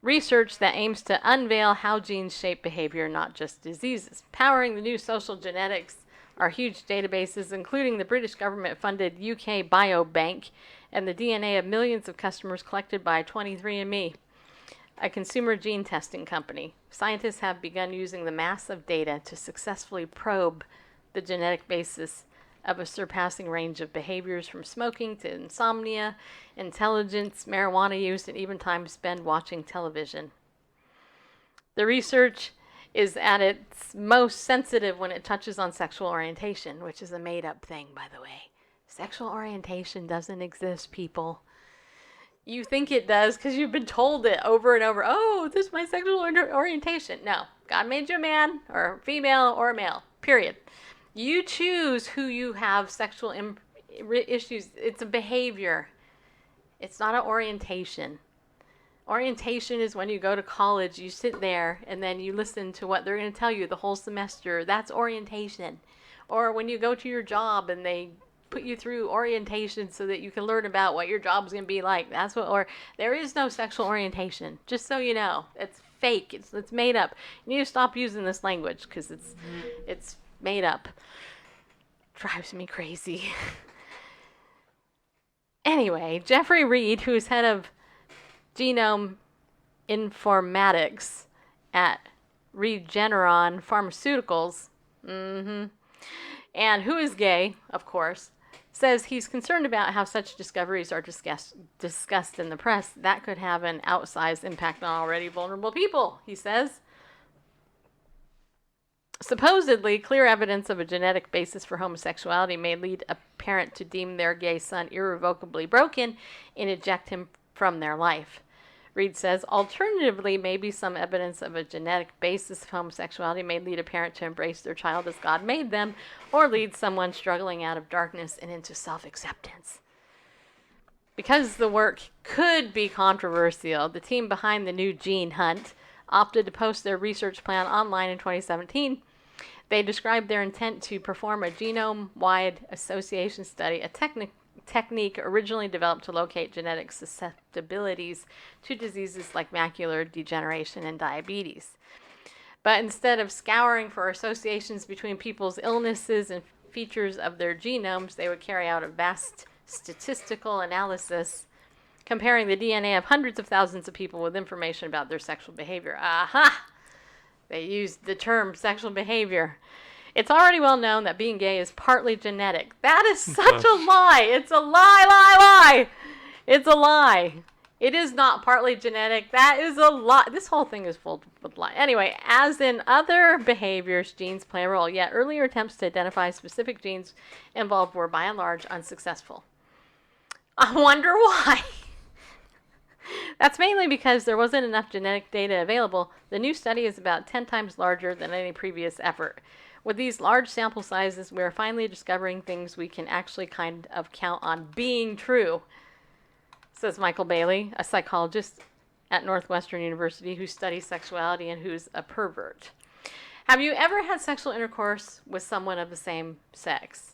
Research that aims to unveil how genes shape behavior, not just diseases. Powering the new social genetics are huge databases, including the British government-funded UK Biobank and the DNA of millions of customers collected by 23andMe, a consumer gene testing company. Scientists have begun using the massive data to successfully probe the genetic basis of a surpassing range of behaviors, from smoking to insomnia, intelligence, marijuana use, and even time spent watching television. The research is at its most sensitive when it touches on sexual orientation, which is a made-up thing, by the way. Sexual orientation doesn't exist, people. You think it does because you've been told it over and over. Oh, this is my sexual orientation. No, God made you a man or a female or a male, period. You choose who you have sexual issues. It's a behavior. It's not an orientation. Orientation is when you go to college, you sit there, and then you listen to what they're going to tell you the whole semester. That's orientation. Or when you go to your job and they put you through orientation so that you can learn about what your job is going to be like. That's what. Or there is no sexual orientation, just so you know. It's fake. It's made up. You need to stop using this language because it's made up. Drives me crazy. Anyway, Jeffrey Reed, who is head of genome informatics at Regeneron Pharmaceuticals, and who is gay, of course, says he's concerned about how such discoveries are discussed in the press. That could have an outsized impact on already vulnerable people, he says. Supposedly, clear evidence of a genetic basis for homosexuality may lead a parent to deem their gay son irrevocably broken and eject him from their life. Reed says, alternatively, maybe some evidence of a genetic basis of homosexuality may lead a parent to embrace their child as God made them, or lead someone struggling out of darkness and into self-acceptance. Because the work could be controversial, the team behind the new gene hunt opted to post their research plan online in 2017. They described their intent to perform a genome-wide association study, a technique originally developed to locate genetic susceptibilities to diseases like macular degeneration and diabetes. But instead of scouring for associations between people's illnesses and features of their genomes, they would carry out a vast statistical analysis comparing the DNA of hundreds of thousands of people with information about their sexual behavior. Aha! They used the term sexual behavior. It's already well known that being gay is partly genetic. That is such a lie. It's a lie. It's a lie. It is not partly genetic. That is a lie. This whole thing is full of lies. Anyway, as in other behaviors, genes play a role. Yet earlier attempts to identify specific genes involved were by and large unsuccessful. I wonder why. That's mainly because there wasn't enough genetic data available. The new study is about 10 times larger than any previous effort. With these large sample sizes, we are finally discovering things we can actually kind of count on being true, says Michael Bailey, a psychologist at Northwestern University who studies sexuality and who's a pervert. Have you ever had sexual intercourse with someone of the same sex?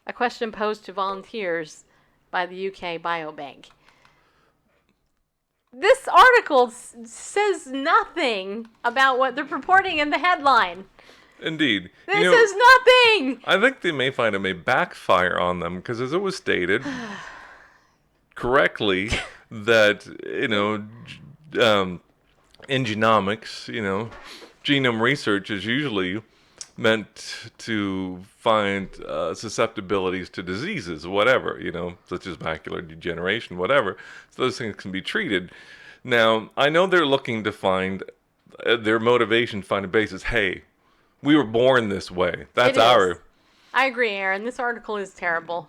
A question posed to volunteers by the UK Biobank. This article says nothing about what they're purporting in the headline. Indeed. This is nothing! I think they may find it may backfire on them, because as it was stated correctly, that, in genomics, genome research is usually meant to find susceptibilities to diseases, whatever, such as macular degeneration, whatever. So those things can be treated. Now, I know they're looking to find their motivation, find a basis. Hey, we were born this way. That's It is. our. I agree, Aaron. This article is terrible.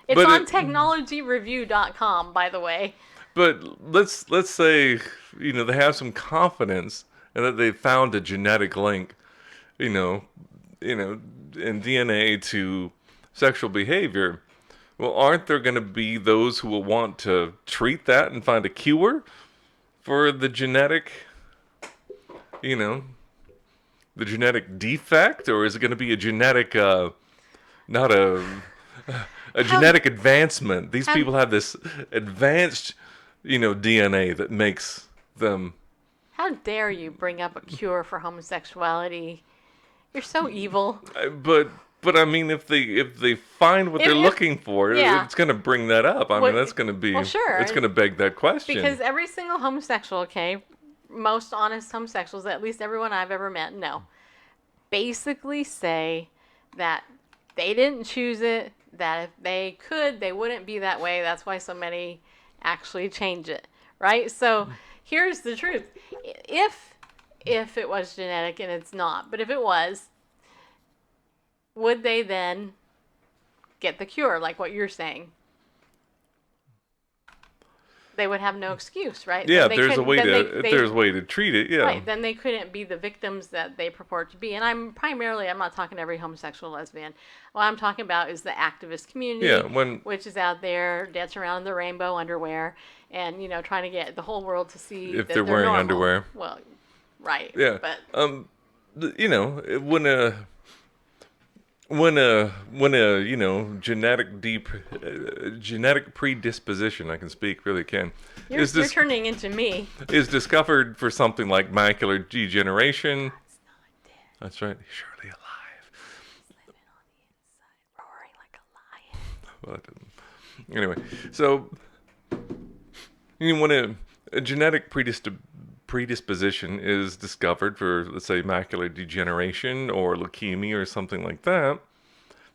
It's But on it- technologyreview.com, by the way. But let's say they have some confidence and that they found a genetic link, in DNA to sexual behavior. Well, aren't there going to be those who will want to treat that and find a cure for the genetic, the genetic defect, or is it going to be a genetic, not a genetic advancement? These people have this advanced, DNA that makes them. How dare you bring up a cure for homosexuality? You're so evil. But I mean, if they find what they're looking for, yeah. it's going to bring that up. I Well, mean, that's going to be. well, sure. It's going to beg that question. Because every single homosexual, okay, most honest homosexuals, at least everyone I've ever met, basically say that they didn't choose it, that if they could, they wouldn't be that way. That's why so many actually change it, right? So here's the truth. If it was genetic, and it's not, but if it was, would they then get the cure, like what you're saying? They would have no excuse, right? yeah, Then if they there's a couldn't- way then to there's a way to treat it. Yeah. Right, then they couldn't be the victims that they purport to be. And I'm not talking every homosexual lesbian. What I'm talking about is the activist community, Yeah, which is out there dancing around in the rainbow underwear and, trying to get the whole world to see If that they're wearing normal. underwear. Well, right. Yeah. But When a genetic predisposition, I can speak, really can, you're turning into me. is discovered for something like macular degeneration. That's right. He's surely alive. Roaring like a lion. Well, anyway, so when a genetic predisposition is discovered for, let's say, macular degeneration or leukemia or something like that,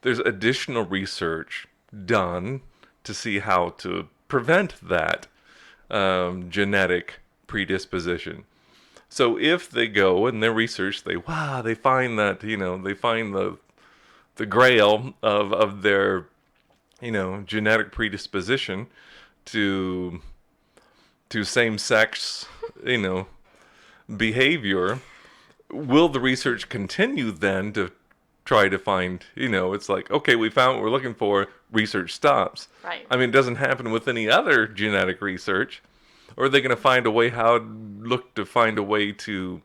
there's additional research done to see how to prevent that genetic predisposition. So if they go and their research, they find that, they find the grail of their, genetic predisposition to same-sex, behavior, will the research continue then to try to find, it's like, okay, we found what we're looking for, research stops. Right. I mean, it doesn't happen with any other genetic research. Or are they going to find a way to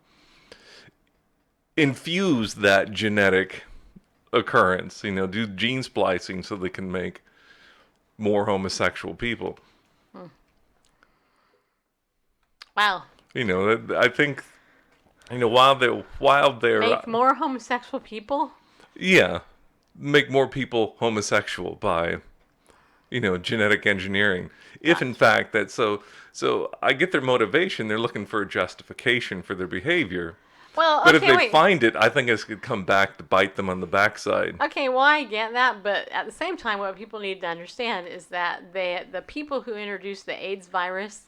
infuse that genetic occurrence, do gene splicing so they can make more homosexual people? Wow. I think, while they're Make more homosexual people? yeah, make more people homosexual by, genetic engineering. If in fact that so I get their motivation, they're looking for a justification for their behavior. Well, But okay, if they wait. find it, I think it's going to come back to bite them on the backside. Okay, well, I get that, but at the same time, what people need to understand is that the people who introduced the AIDS virus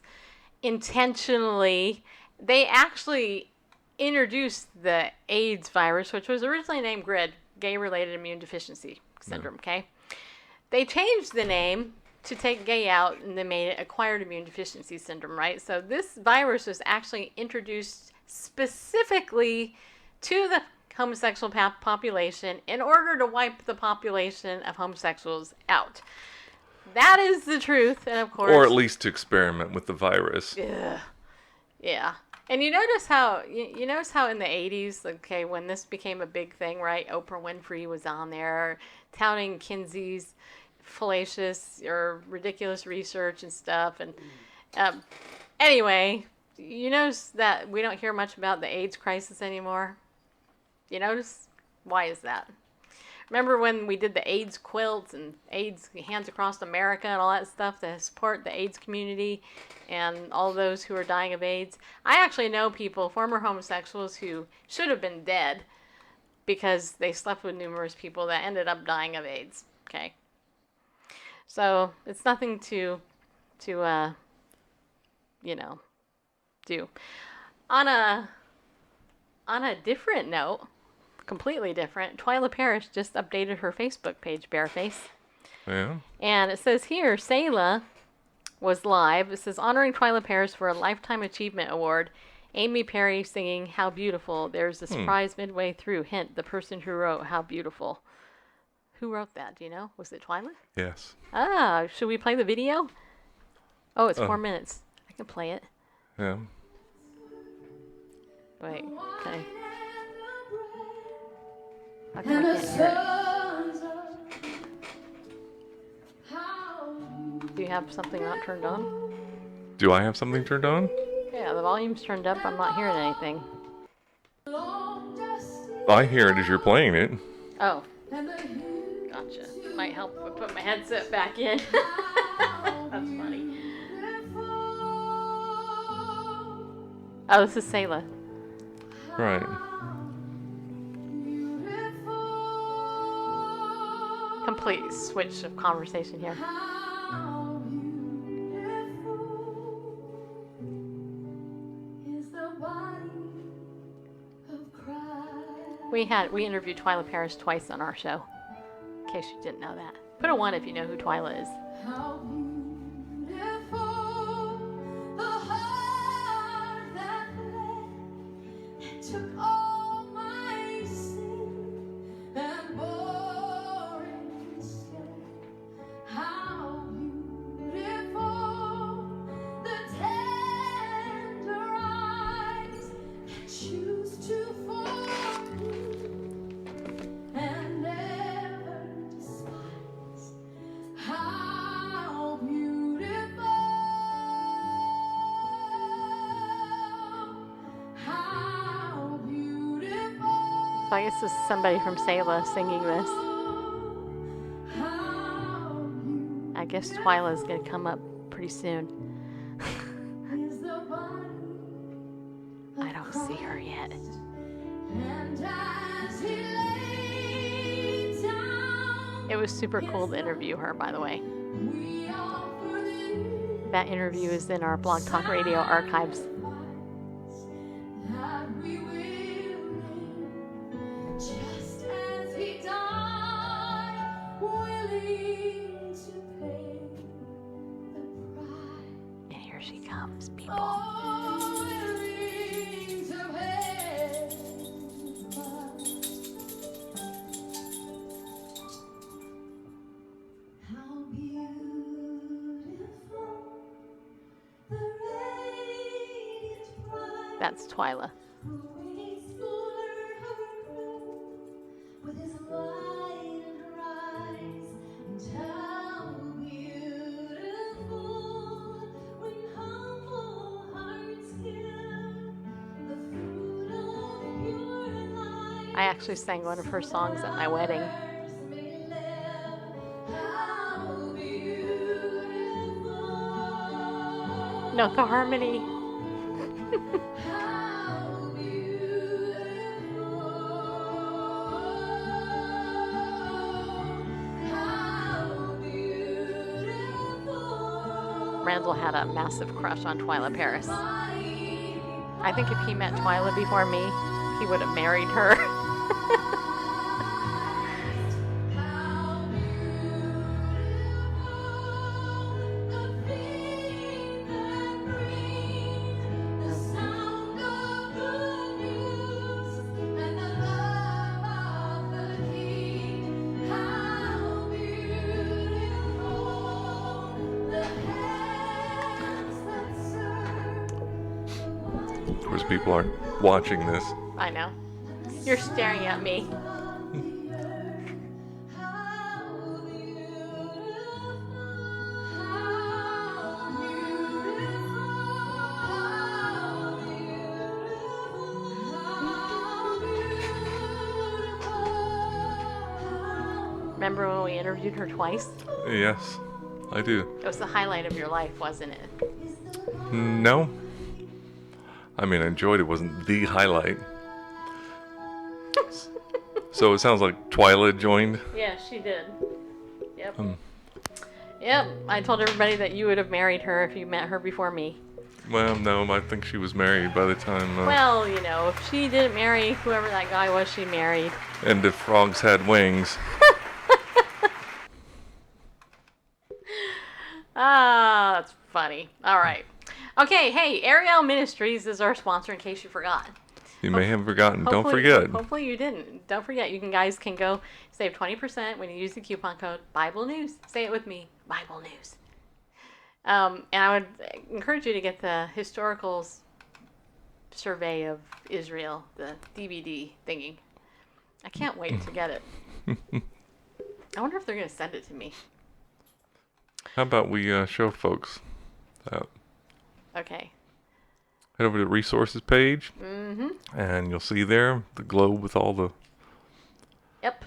intentionally, they actually introduced the AIDS virus, which was originally named GRID, Gay-Related Immune Deficiency Syndrome, okay? They changed the name to take gay out, and they made it Acquired Immune Deficiency Syndrome, right? So this virus was actually introduced specifically to the homosexual population in order to wipe the population of homosexuals out. That is the truth, and of course... Or at least to experiment with the virus. Yeah. And you notice how in the 80s, okay, when this became a big thing, right? Oprah Winfrey was on there touting Kinsey's fallacious or ridiculous research and stuff. And anyway, you notice that we don't hear much about the AIDS crisis anymore? You notice? Why is that? Remember when we did the AIDS quilts and AIDS Hands Across America and all that stuff to support the AIDS community and all those who are dying of AIDS? I actually know people, former homosexuals, who should have been dead, because they slept with numerous people that ended up dying of AIDS. Okay. So it's nothing to do. On a different note, completely different, Twyla Parrish just updated her Facebook page, Bareface. Yeah. And it says here, Sayla was live. It says, honoring Twyla Parrish for a Lifetime Achievement Award. Amy Perry singing How Beautiful. There's a surprise midway through. Hint, the person who wrote How Beautiful. Who wrote that? Do you know? Was it Twyla? Yes. Ah, should we play the video? Oh, it's 4 minutes. I can play it. Yeah. Wait, okay. How come I can't hear it? Do you have something not turned on? Do I have something turned on? Yeah, the volume's turned up. I'm not hearing anything. I hear it as you're playing it. Oh. Gotcha. Might help if I put my headset back in. That's funny. Oh, this is Sayla. Right. Complete switch of conversation here. We interviewed Twyla Parrish twice on our show. In case you didn't know that. Put a 1 if you know who Twyla is. How beautiful the heart that bled and took all my sin and bore it instead. How beautiful the tender eyes that choose to forgive and never despise. How beautiful, how beautiful. So I guess this is somebody from Sayla singing this. How I guess Twyla's gonna come up pretty soon. is the body I don't see her yet. and as he lay down, It was super cool to interview her, by the way. we offer thee That interview is in our Blog Talk Radio archives. that we will live just as he died, willing to pay the price. And here she comes, people. Oh, willing to pay the price. How beautiful the radiant bright. That's Twyla. With his light and rise, and how beautiful when humble hearts give the fruit of pure life. I actually sang one of her songs at my wedding. May live. How beautiful. Note the harmony. How beautiful. Randall had a massive crush on Twyla Parrish. I think if he met Twyla before me, he would have married her. How beautiful the feet that bring the sound of good news and the love of the King. How beautiful the hands that serve. Of course, people aren't watching this. I know. You're staring at me. Remember when we interviewed her twice? Yes, I do. It was the highlight of your life, wasn't it? No. I mean, I enjoyed it. Wasn't the highlight. So it sounds like Twyla joined. Yeah, she did. Yep. Yep. I told everybody that you would have married her if you met her before me. Well, no, I think she was married by the time. Well, if she didn't marry whoever that guy was she married. And if frogs had wings. Ah, that's funny. All right. Okay, hey, Ariel Ministries is our sponsor in case you forgot. You may have forgotten. Don't Hopefully- forget. Hopefully you didn't. Don't forget, you guys can go save 20% when you use the coupon code Bible News. Say it with me, Bible News. And I would encourage you to get the historical survey of Israel, the DVD thingy. I can't wait to get it. I wonder if they're going to send it to me. How about we show folks that? Okay. Head over to the resources page. And you'll see there the globe with all the Yep.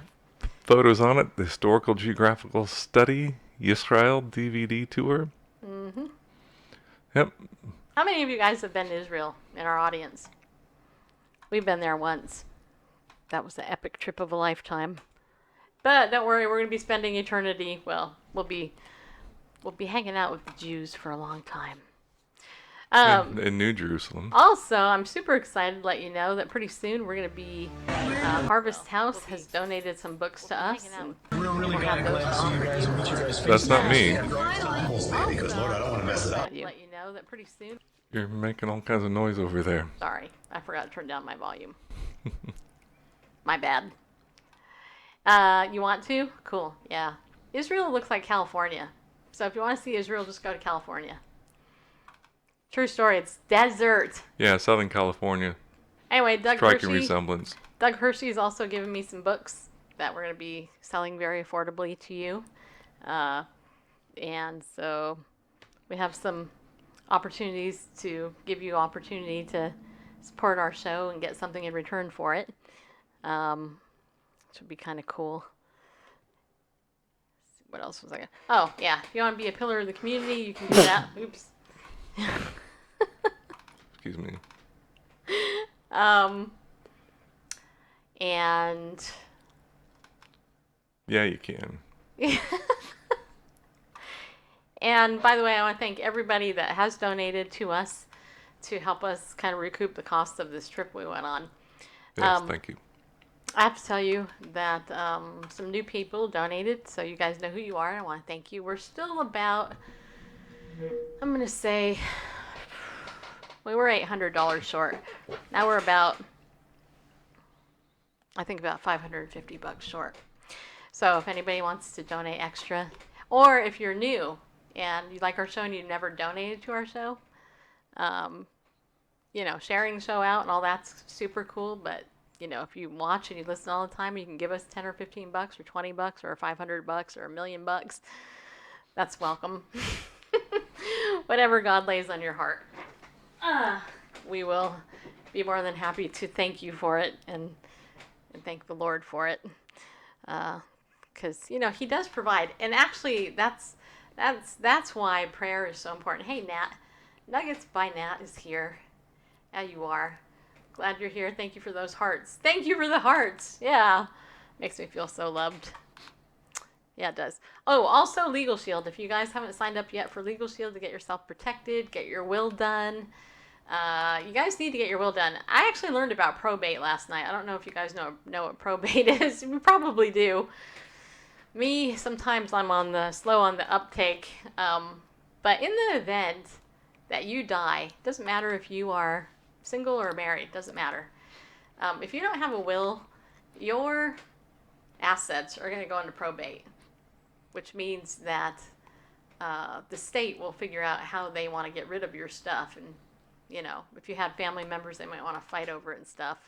photos on it. The Historical Geographical Study Yisrael DVD tour. Yep. How many of you guys have been to Israel in our audience? We've been there once. That was the epic trip of a lifetime. But don't worry, we're going to be spending eternity. Well, we'll be hanging out with the Jews for a long time. In New Jerusalem. Also, I'm super excited to let you know that pretty soon we're going to be, Harvest House has donated some books to us. And We're really glad to see you guys and meet you guys. That's not me. Because Lord, I don't want to mess it up. let you know that pretty soon. You're making all kinds of noise over there. Sorry, I forgot to turn down my volume. My bad. You want to? Cool, yeah. Israel looks like California. So if you want to see Israel, just go to California. True story, it's desert. Yeah, Southern California. Anyway, Doug Striking Hershey. resemblance. Doug Hershey's also given me some books that we're going to be selling very affordably to you. And so we have some opportunities to give you opportunity to support our show and get something in return for it. Which would be kind of cool. What else was I going to... Oh, yeah. If you want to be a pillar of the community, you can do that. Oops. Excuse me. And... Yeah, you can. And by the way, I want to thank everybody that has donated to us to help us kind of recoup the cost of this trip we went on. Yes, thank you. I have to tell you that some new people donated, so you guys know who you are, and I want to thank you. We're still about, I'm going to say, we were $800 short. Now we're about, I think about $550 short. So if anybody wants to donate extra, or if you're new and you like our show and you've never donated to our show, sharing the show out and all that's super cool, but if you watch and you listen all the time, you can give us 10 or 15 bucks or 20 bucks or $500 or $1 million bucks. That's welcome. Whatever God lays on your heart. We will be more than happy to thank you for it and thank the Lord for it. Because, he does provide. And actually, that's why prayer is so important. Hey, Nat. Nuggets by Nat is here. Yeah, you are. Glad you're here. Thank you for those hearts. Thank you for the hearts. Yeah. Makes me feel so loved. Yeah, it does. Oh, also Legal Shield. If you guys haven't signed up yet for Legal Shield to get yourself protected, get your will done, you guys need to get your will done. I actually learned about probate last night. I don't know if you guys know what probate is. You probably do. Me, sometimes I'm slow on the uptake. But in the event that you die, it doesn't matter if you are single or married, doesn't matter. If you don't have a will, your assets are going to go into probate, which means that the state will figure out how they want to get rid of your stuff. And, if you had family members, they might want to fight over it and stuff.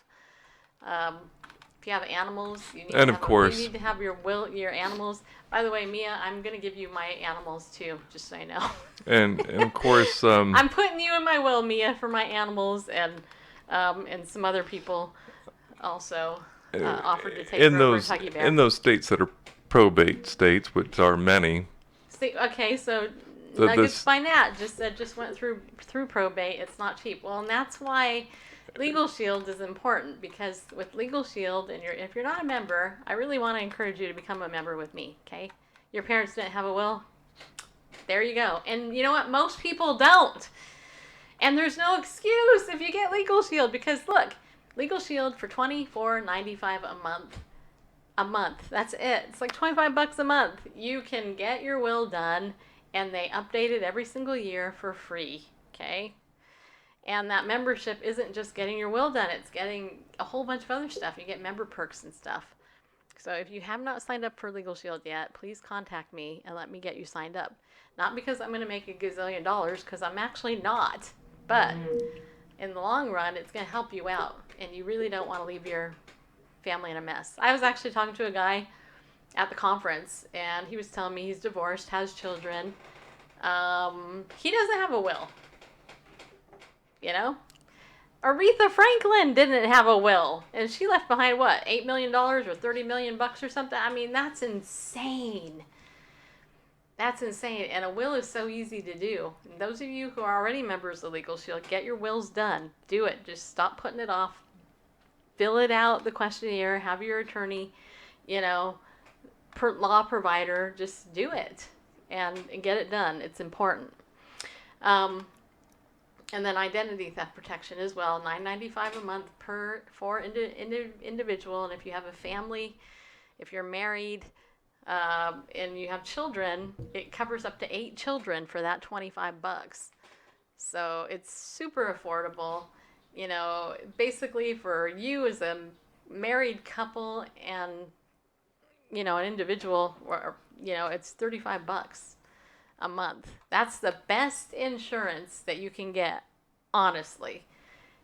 If you have animals, you need to have your animals. By the way, Mia, I'm going to give you my animals too, just so you know. And of course, I'm putting you in my will, Mia, for my animals, and some other people also offered to take over Kentucky Bear. In those states that are probate states, which are many. Okay, so Nuggets by Nat just went through probate. It's not cheap. Well, and that's why Legal Shield is important because with Legal Shield, and if you're not a member, I really want to encourage you to become a member with me, okay? Your parents didn't have a will? There you go. And you know what? Most people don't. And there's no excuse if you get Legal Shield because look, Legal Shield for $24.95 a month. That's it. It's like $25 a month. You can get your will done and they update it every single year for free, okay? And that membership isn't just getting your will done, it's getting a whole bunch of other stuff. You get member perks and stuff. So if you have not signed up for Legal Shield yet, please contact me and let me get you signed up. Not because I'm going to make a gazillion dollars, because I'm actually not. But in the long run, it's going to help you out. And you really don't want to leave your family in a mess. I was actually talking to a guy at the conference, and he was telling me he's divorced, has children. He doesn't have a will. You know? Aretha Franklin didn't have a will, and she left behind what, $8 million or $30 million or something? I mean, that's insane. That's insane, and a will is so easy to do. And those of you who are already members of Legal Shield, get your wills done. Do it. Just stop putting it off. Fill it out, the questionnaire, have your attorney, you know, law provider, just do it and get it done. It's important. And then identity theft protection as well, $9.95 a month for individual. And if you have a family, if you're married, and you have children, it covers up to 8 children for that $25. So it's super affordable. You know, basically for you as a married couple and, you know, an individual, or, you know, it's $35 a month. That's the best insurance that you can get, honestly.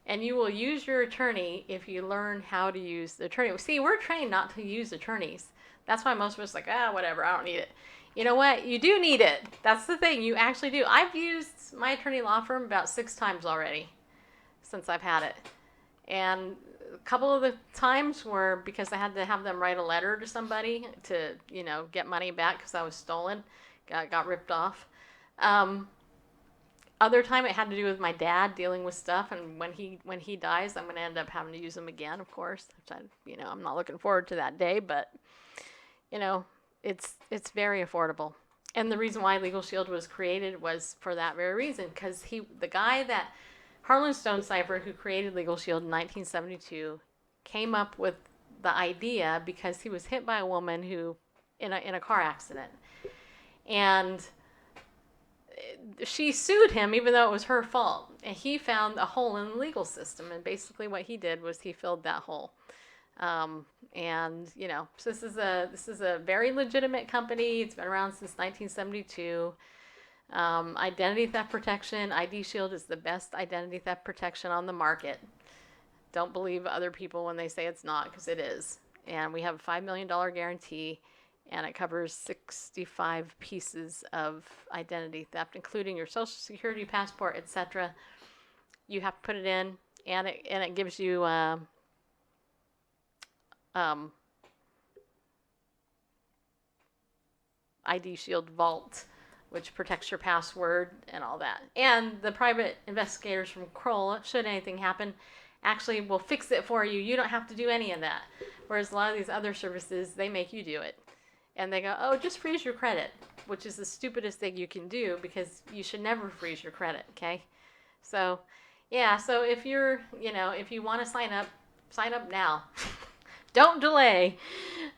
And you will use your attorney if you learn how to use the attorney. See, we're trained not to use attorneys. That's why most of us are like, whatever, I don't need it. You know what? You do need it. That's the thing. You actually do. I've used my attorney law firm about 6 times already since I've had it. And a couple of the times were because I had to have them write a letter to somebody to, you know, get money back because I was stolen, got ripped off. Other time it had to do with my dad dealing with stuff, and when he dies, I'm going to end up having to use him again, of course. Which I'm not looking forward to that day, but you know, it's very affordable. And the reason why Legal Shield was created was for that very reason, because the guy that Harlan Stonecipher, who created Legal Shield in 1972, came up with the idea because he was hit by a woman who in a car accident, and she sued him even though it was her fault, and he found a hole in the legal system, and basically what he did was he filled that hole. And you know, so this is a very legitimate company. It's been around since 1972. Identity theft protection, ID Shield is the best identity theft protection on the market. Don't believe other people when they say it's not, because it is. And we have a $5 million guarantee, and it covers 65 pieces of identity theft, including your social security, passport, etc. You have to put it in, and it gives you ID Shield Vault, which protects your password and all that. And the private investigators from Kroll, should anything happen, actually will fix it for you. You don't have to do any of that. Whereas a lot of these other services, they make you do it. And they go, oh, just freeze your credit, which is the stupidest thing you can do, because you should never freeze your credit, okay? So, yeah, so if you're, you know, if you want to sign up now. Don't delay.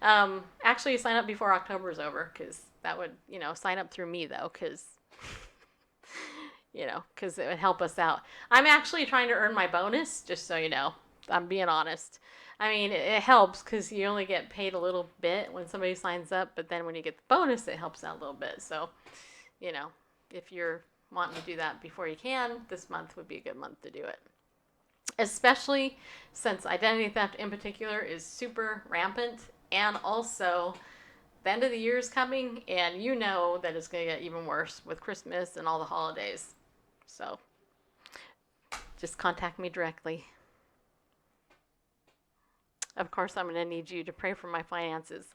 Actually, sign up before October is over, because that would, you know, sign up through me, though, because, you know, because it would help us out. I'm actually trying to earn my bonus, just so you know. I'm being honest. I mean, it helps because you only get paid a little bit when somebody signs up, but then when you get the bonus, it helps out a little bit. So, you know, if you're wanting to do that before you can, this month would be a good month to do it. Especially since identity theft in particular is super rampant, and also the end of the year is coming, and you know that it's going to get even worse with Christmas and all the holidays. So just contact me directly. Of course, I'm going to need you to pray for my finances.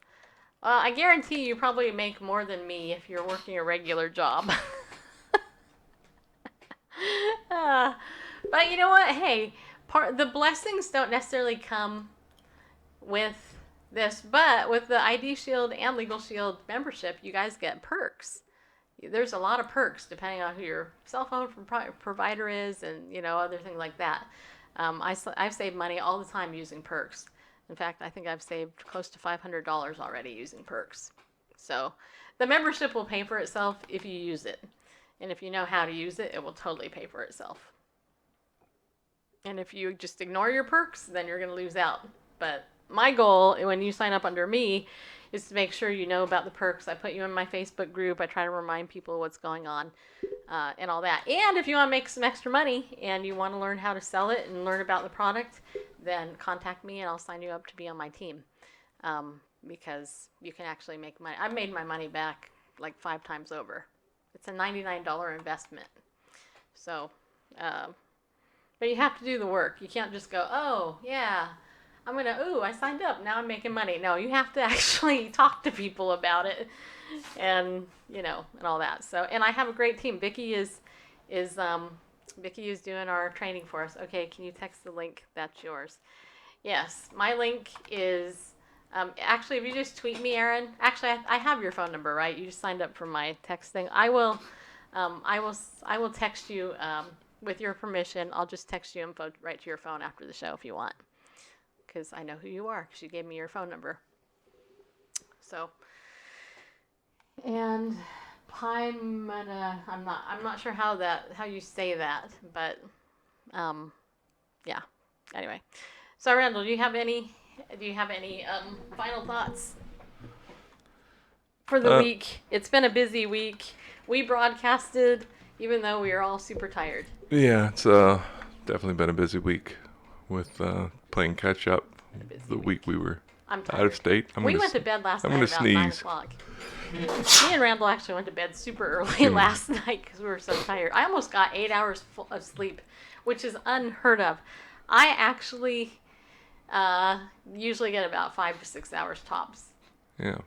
I guarantee you probably make more than me if you're working a regular job. But you know what? Hey, the blessings don't necessarily come with this, but with the ID Shield and Legal Shield membership, you guys get perks. There's a lot of perks depending on who your cell phone provider is, and other things like that. I've saved money all the time using perks. In fact, I think I've saved close to $500 already using perks. So the membership will pay for itself if you use it. And if you know how to use it, it will totally pay for itself. And if you just ignore your perks, then you're going to lose out. But my goal when you sign up under me is to make sure you know about the perks. I put you in my Facebook group. I try to remind people what's going on and all that. And if you want to make some extra money and you want to learn how to sell it and learn about the product, then contact me and I'll sign you up to be on my team. Because you can actually make money. I've made my money back like 5 times over. It's a $99 investment. So, but you have to do the work. You can't just go, oh, yeah, I signed up. Now I'm making money. No, you have to actually talk to people about it and, and all that. So, and I have a great team. Vicky is doing our training for us. Okay, can you text the link? That's yours. Yes, my link is, actually, if you just tweet me, Aaron, actually, I have your phone number, right? You just signed up for my text thing. I will text you, with your permission. I'll just text you info right to your phone after the show if you want. Because I know who you are, because you gave me your phone number. So, and Paimana, I'm not sure how you say that, but yeah. Anyway, so Randall, do you have any final thoughts for the week? It's been a busy week. We broadcasted, even though we are all super tired. Yeah, it's definitely been a busy week with playing catch up. The week we were out of state. We went to bed last night about 9 o'clock. Me and Randall actually went to bed super early last night because we were so tired. I almost got 8 hours of sleep, which is unheard of. I actually usually get about 5 to 6 hours tops. Yeah,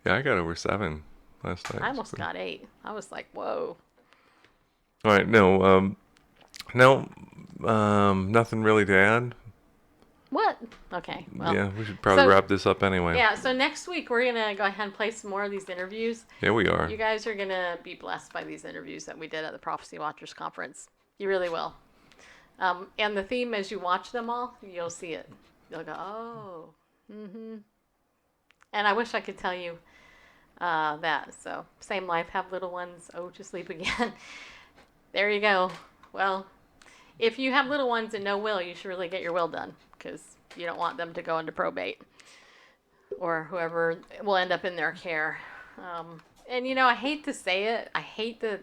I got over 7 last night. I almost got 8. I was like, whoa. All right, nothing really to add. What? Okay. Well, yeah, we should probably wrap this up anyway. Yeah, so next week we're going to go ahead and play some more of these interviews. Yeah, we are. You guys are going to be blessed by these interviews that we did at the Prophecy Watchers Conference. You really will. And the theme, as you watch them all, you'll see it. You'll go, oh. Mm-hmm. And I wish I could tell you that. So, same life, have little ones, to sleep again. There you go. Well, if you have little ones and no will, you should really get your will done, because you don't want them to go into probate or whoever will end up in their care. And, I hate to say it. I hate that,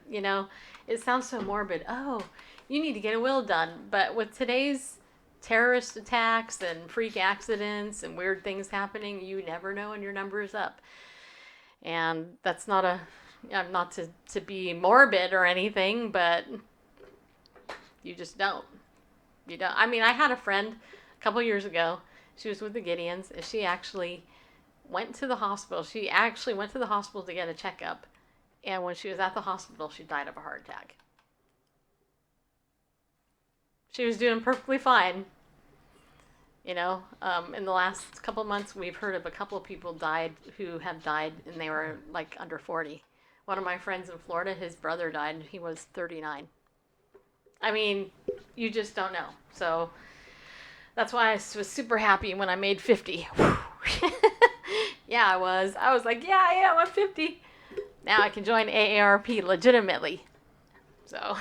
it sounds so morbid. Oh, you need to get a will done. But with today's terrorist attacks and freak accidents and weird things happening, you never know when your number is up. And that's not to be morbid or anything, but you just don't. You don't. I mean, I had a friend a couple years ago. She was with the Gideons, and she actually went to the hospital. She actually went to the hospital to get a checkup. And when she was at the hospital, she died of a heart attack. She was doing perfectly fine. In the last couple of months, we've heard of a couple of people who have died, and they were like under 40. One of my friends in Florida, his brother died, and he was 39. I mean, you just don't know. So that's why I was super happy when I made 50. Yeah, I was. I was like, yeah, I'm 50. Now I can join AARP legitimately. So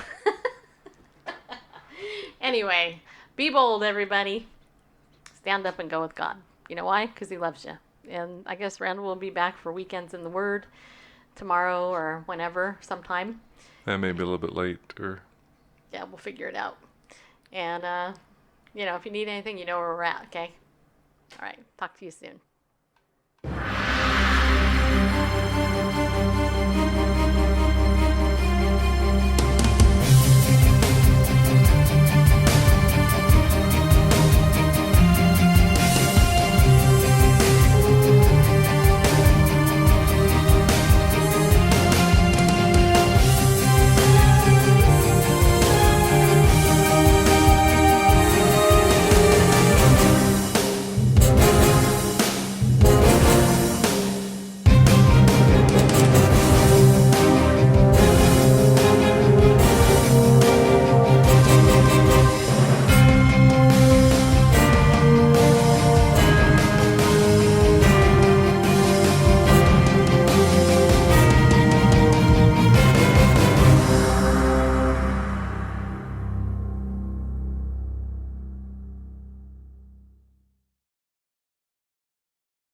anyway, be bold, everybody. Stand up and go with God. You know why? Because he loves you. And I guess Randall will be back for Weekends in the Word tomorrow or whenever, sometime. That may be a little bit late. Yeah, we'll figure it out. And, if you need anything, you know where we're at, okay? All right. Talk to you soon.